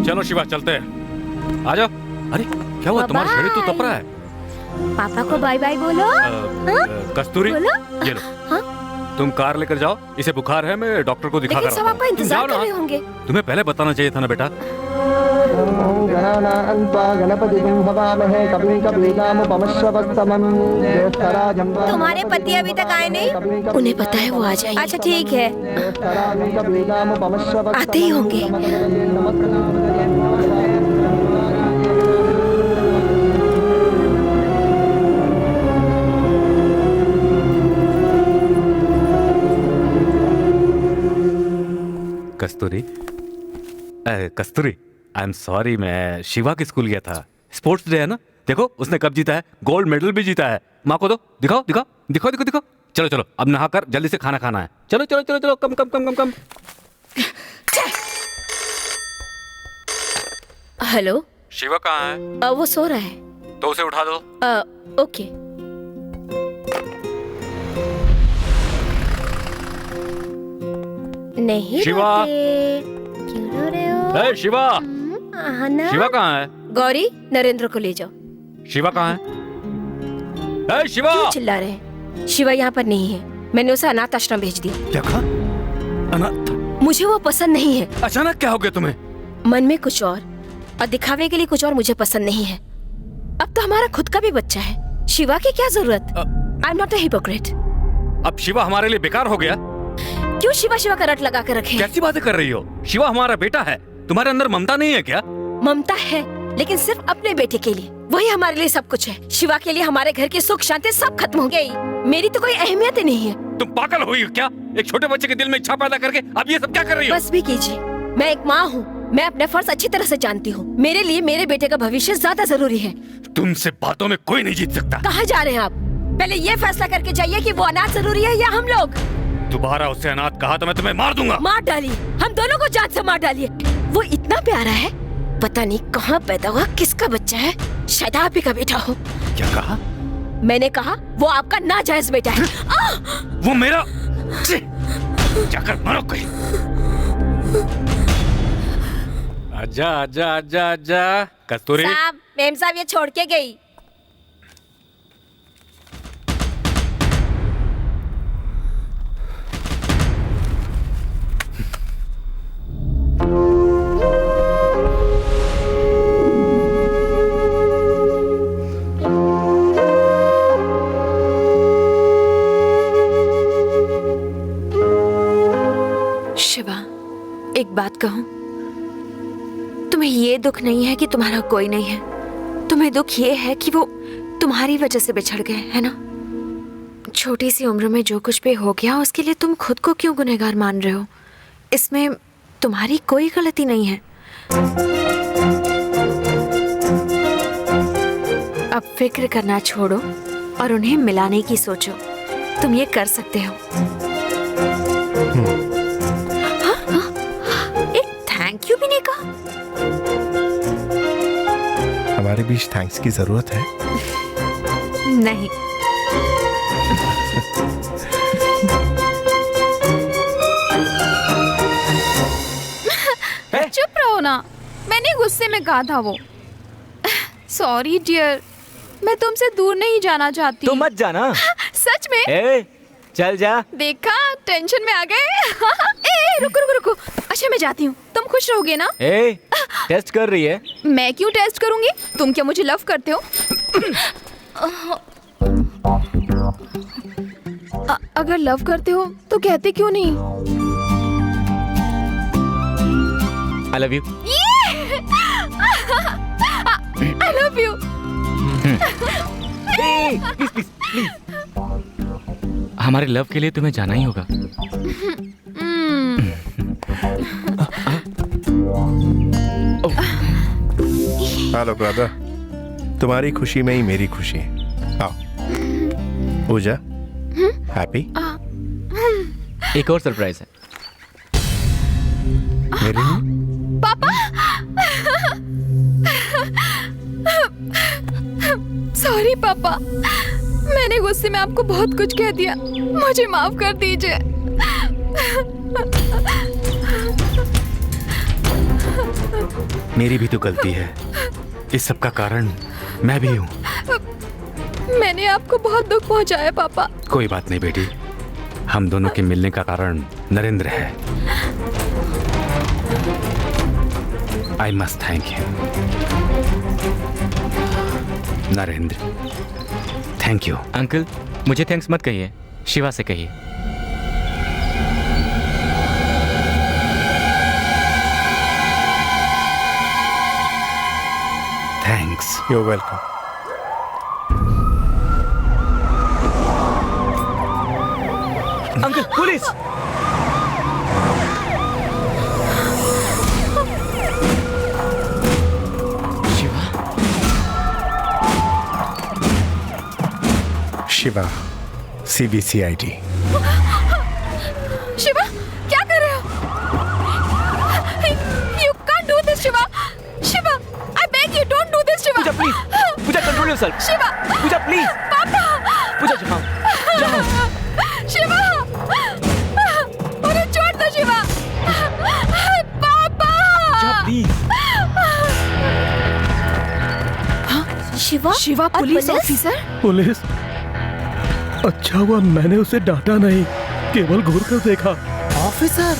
चलो शिवा, चलते हैं। आ जाओ। अरे क्या हुआ, तुम्हारा शरीर तो तप रहा है। पापा को बाय बाय बोलो। कस्तूरी, बोलो? ये लो। तुम कार लेकर जाओ, इसे बुखार है, मैं डॉक्टर को दिखा कर लेकिन सब आपका इंतजार कर रहे होंगे। तुम्हें पहले बताना चाहिए था ना बेटा। गणानान्त्वा गणपतिं हवामहे कविं कवीनामुपमश्रवस्तमं ज्येष्ठराजं तुम्हारे पति अभी तक आए नहीं? उन्हें पता है वो आ जाएंगे। अच्छा ठीक है, आते ही होंगे। कस्तूरी, कस्तूरी, आई एम सॉरी, मैं शिवा के स्कूल गया था। स्पोर्ट्स डे है ना, देखो उसने कब जीता है, गोल्ड मेडल भी जीता है। माँ को दो, दिखाओ दिखाओ दिखाओ दिखाओ दिखाओ। चलो चलो अब नहाकर जल्दी से खाना खाना है। चलो चलो चलो चलो, कम कम कम कम कम। हेलो, शिवा कहाँ है? वो सो रहा है। तो उसे उठा दो। ओके। नहीं शिवा, क्यों रो रहे हो? शिवा, ना? शिवा कहाँ है? गौरी, नरेंद्र को ले जाओ। शिवा कहाँ है? शिवा! क्यों चिल्ला रहे हैं? शिवा यहाँ पर नहीं है, मैंने उसे अनाथ आश्रम भेज दिया। क्या कहा? अनाथ? मुझे वो पसंद नहीं है। अचानक क्या हो गया तुम्हें? मन में कुछ और दिखावे के लिए कुछ और मुझे पसंद नहीं है। अब तो हमारा खुद का भी बच्चा है, शिवा की क्या जरूरत? I am not a hypocrite. अब शिवा हमारे लिए बेकार हो गया? क्यों शिवा शिवा का रट लगा कर रखे? कैसी बातें कर रही हो? शिवा हमारा बेटा है, तुम्हारे अंदर ममता नहीं है क्या? ममता है, लेकिन सिर्फ अपने बेटे के लिए। वही हमारे लिए सब कुछ है। शिवा के लिए हमारे घर की सुख शांति सब खत्म हो गई। मेरी तो कोई अहमियत ही नहीं है। तुम पागल हुई हो क्या? एक छोटे बच्चे के दिल में इच्छा पैदा करके अब ये सब क्या कर रही हो? बस भी कीजिए, मैं एक माँ हूँ, मैं अपने फर्ज अच्छी तरह से जानती हूँ। मेरे लिए मेरे बेटे का भविष्य ज्यादा जरूरी है। तुमसे बातों में कोई नहीं जीत सकता। कहाँ जा रहे हैं आप? पहले ये फैसला करके जाइए कि वो अनाथ जरूरी है या हम लोग। दोबारा उसे अनाथ कहा तो मैं तुम्हें मार दूंगा। मार डालिए, हम दोनों को जान से मार डालिए। वो इतना प्यारा है, पता नहीं कहाँ पैदा हुआ, किसका बच्चा है, शायद आप ही का बेटा हो। क्या कहा? मैंने कहा वो आपका नाजायज बेटा है। वो मेरा, जाकर मरो कहीं। आजा आजा आजा आजा। कस्तूरी साहब, मेम साहब ये छोड़ के गई। शिवा, एक बात कहूं, तुम्हें ये दुख नहीं है कि तुम्हारा कोई नहीं है, तुम्हें दुख ये है कि वो तुम्हारी वजह से बिछड़ गए, है ना? छोटी सी उम्र में जो कुछ भी हो गया उसके लिए तुम खुद को क्यों गुनहगार मान रहे हो? इसमें तुम्हारी कोई गलती नहीं है। अब फिक्र करना छोड़ो और उन्हें मिलाने की सोचो। तुम ये कर सकते हो। एक थैंक यू भी नहीं कहा। हमारे बीच थैंक्स की जरूरत है? नहीं। चुप रहो ना, मैंने गुस्से में कहा था वो। सॉरी डियर, मैं तुमसे दूर नहीं जाना चाहती। तो मत जाना। सच में? चल जा। देखा, टेंशन में आ गए। रुको रुको रुको। अच्छा मैं जाती हूँ, तुम खुश रहोगे ना? टेस्ट कर रही है? मैं क्यों टेस्ट करूंगी? तुम क्या मुझे लव करते हो? अगर लव करते हो तो कहते क्यों नहीं? I love you. I love you. Please हमारे लव के लिए तुम्हें जाना ही होगा। हेलो ब्रदर, तुम्हारी खुशी में ही मेरी खुशी है। आओ पूजा, हैप्पी? एक और सरप्राइज है मेरे लिए। पापा, सॉरी पापा, मैंने गुस्से में आपको बहुत कुछ कह दिया, मुझे माफ कर दीजिए। मेरी भी तो गलती है, इस सब का कारण मैं भी हूँ। मैंने आपको बहुत दुख पहुंचाया पापा। कोई बात नहीं बेटी, हम दोनों के मिलने का कारण नरेंद्र है। I must thank you Narendra, thank you. Uncle मुझे थैंक्स मत कहिए, शिवा से कहिए। Thanks. You welcome. Uncle police! Shiva, CBCID। Shiva, क्या कर रहे हो? You can't do this, Shiva. Shiva, I beg you, don't do this, Shiva. Pooja please, Pooja control yourself. Shiva, Pooja please. पापा। पूजा जाओ। शिवा, उन्हें छोड़ दो शिवा। पापा। Please. Shiva? Shiva police officer? Police? अच्छा हुआ मैंने उसे डांटा नहीं, केवल घूर कर देखा। Officer,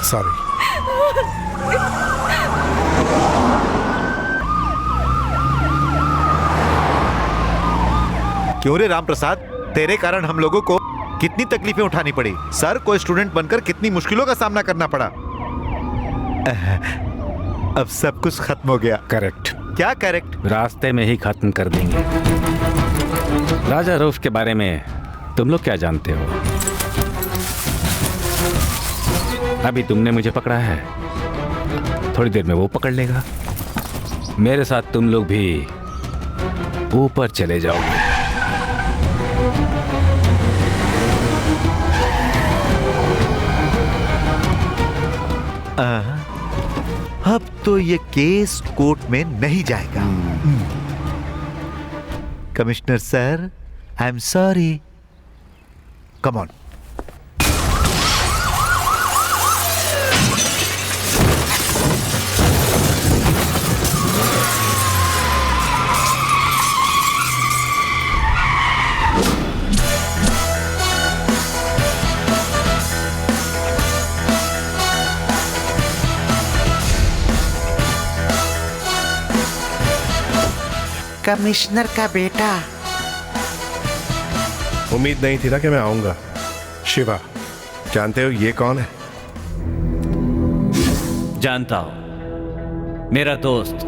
sorry. क्यों रे रामप्रसाद, तेरे कारण हम लोगों को कितनी तकलीफें उठानी पड़ी। सर को स्टूडेंट बनकर कितनी मुश्किलों का सामना करना पड़ा। अब सब कुछ खत्म हो गया। करेक्ट। क्या करेक्ट? रास्ते में ही खत्म कर देंगे। राजा रऊफ के बारे में तुम लोग क्या जानते हो? अभी तुमने मुझे पकड़ा है, थोड़ी देर में वो पकड़ लेगा। मेरे साथ तुम लोग भी ऊपर चले जाओगे। अब तो ये केस कोर्ट में नहीं जाएगा। Commissioner sir, I am sorry. Come on. Commissioner का बेटा। उम्मीद नहीं थी ना कि मैं आऊंगा। शिवा, जानते हो ये कौन है? जानता हूं, मेरा दोस्त,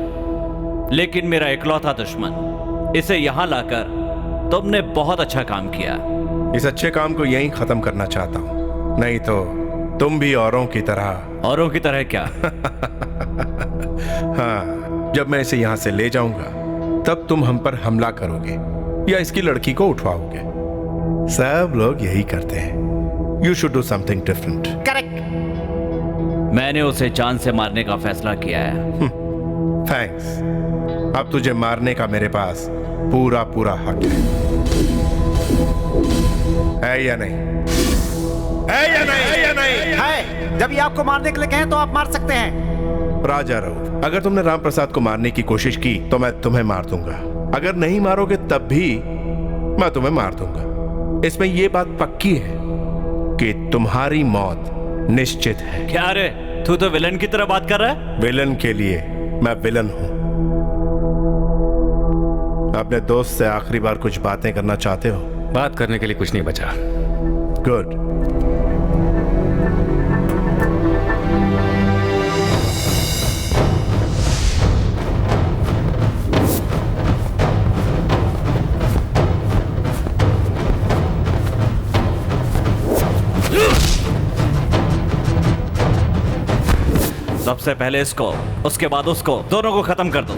लेकिन मेरा इकलौता दुश्मन। इसे यहां लाकर तुमने बहुत अच्छा काम किया। इस अच्छे काम को यहीं खत्म करना चाहता हूं, नहीं तो तुम भी औरों की तरह। औरों की तरह क्या? हाँ, जब मैं इसे यहां से ले जाऊंगा तब तुम हम पर हमला करोगे या इसकी लड़की को उठवाओगे। सब लोग यही करते हैं। You should do something different. Correct. मैंने उसे जान से मारने का फैसला किया है। थैंक्स। अब तुझे मारने का मेरे पास पूरा पूरा हक है या नहीं? है या नहीं? है या नहीं? है। जब ये आपको मारने के लिए कहें तो आप मार सकते हैं। राजा रऊफ, अगर तुमने रामप्रसाद को मारने की कोशिश की तो मैं तुम्हें मार दूंगा। अगर नहीं मारोगे तब भी मैं तुम्हें मार दूंगा। इसमें यह बात पक्की है कि तुम्हारी मौत निश्चित है। क्या रे, तू तो विलन की तरह बात कर रहा है? विलन के लिए मैं विलन हूं। अपने दोस्त से आखिरी बार कुछ बातें करना चाहते हो? बात करने के लिए कुछ नहीं बचा। गुड। सबसे पहले इसको, उसके बाद उसको, दोनों को खत्म कर दो।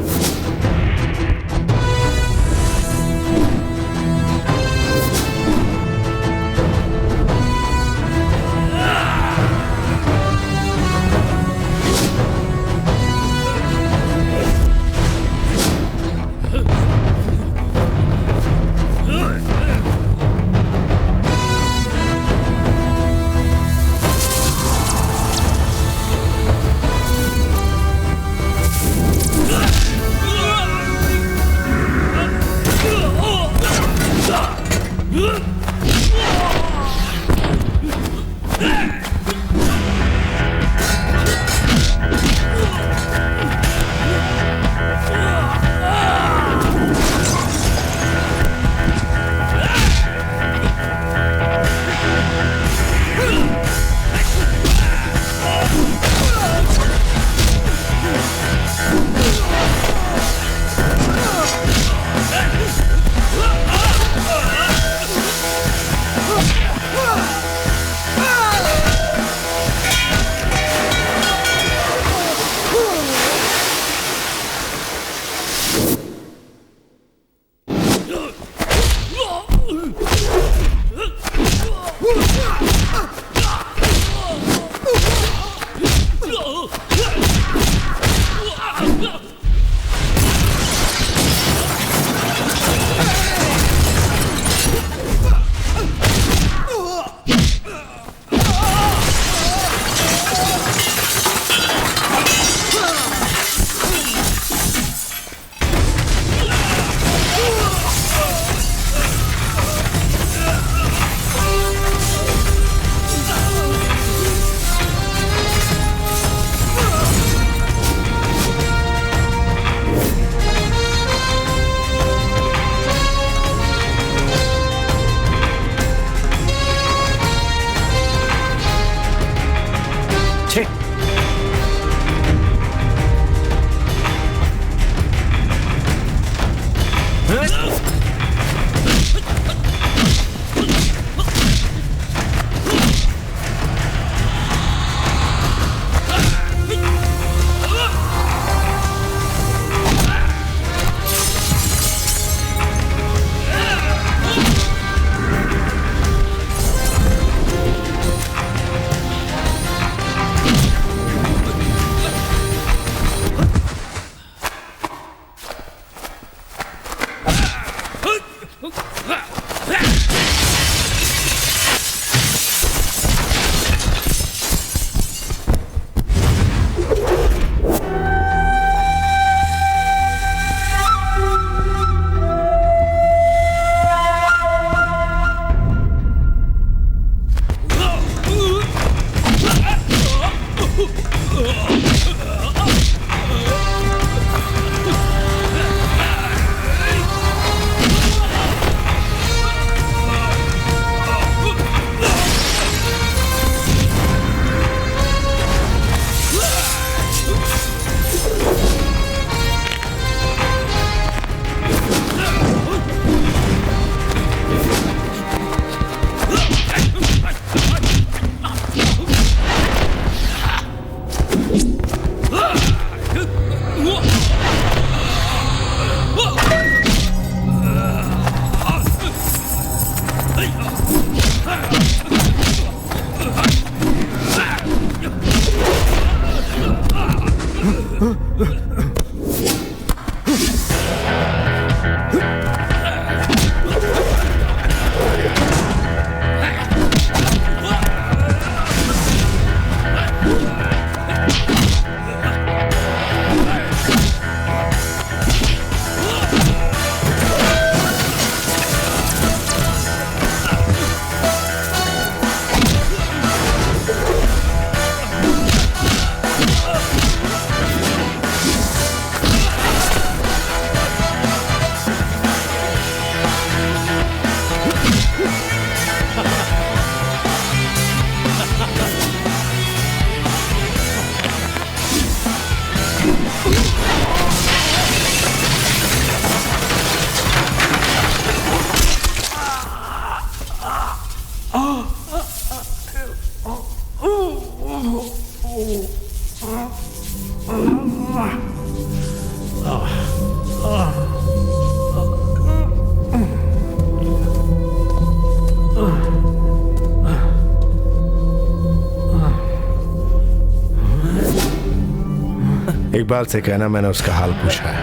इकबाल से कहना मैंने उसका हाल पूछा है।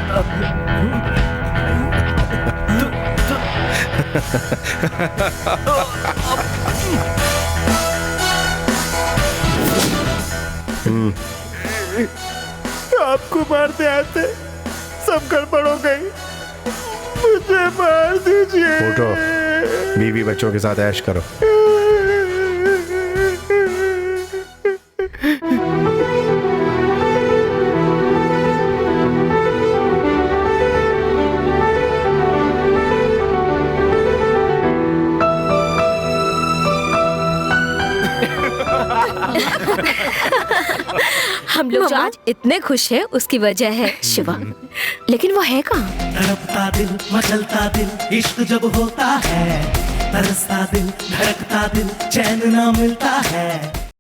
आपको मारते आते सब गड़बड़ हो गई, मुझे मार दीजिए। उठो, बीवी बच्चों के साथ ऐश करो। हम लोग जो आज इतने खुश हैं उसकी वजह है शिवा, लेकिन वो है कहाँ? तड़पता दिल, मचलता दिल, इश्क जब होता है, तरसता दिल, धड़कता दिल, चैन ना मिलता है।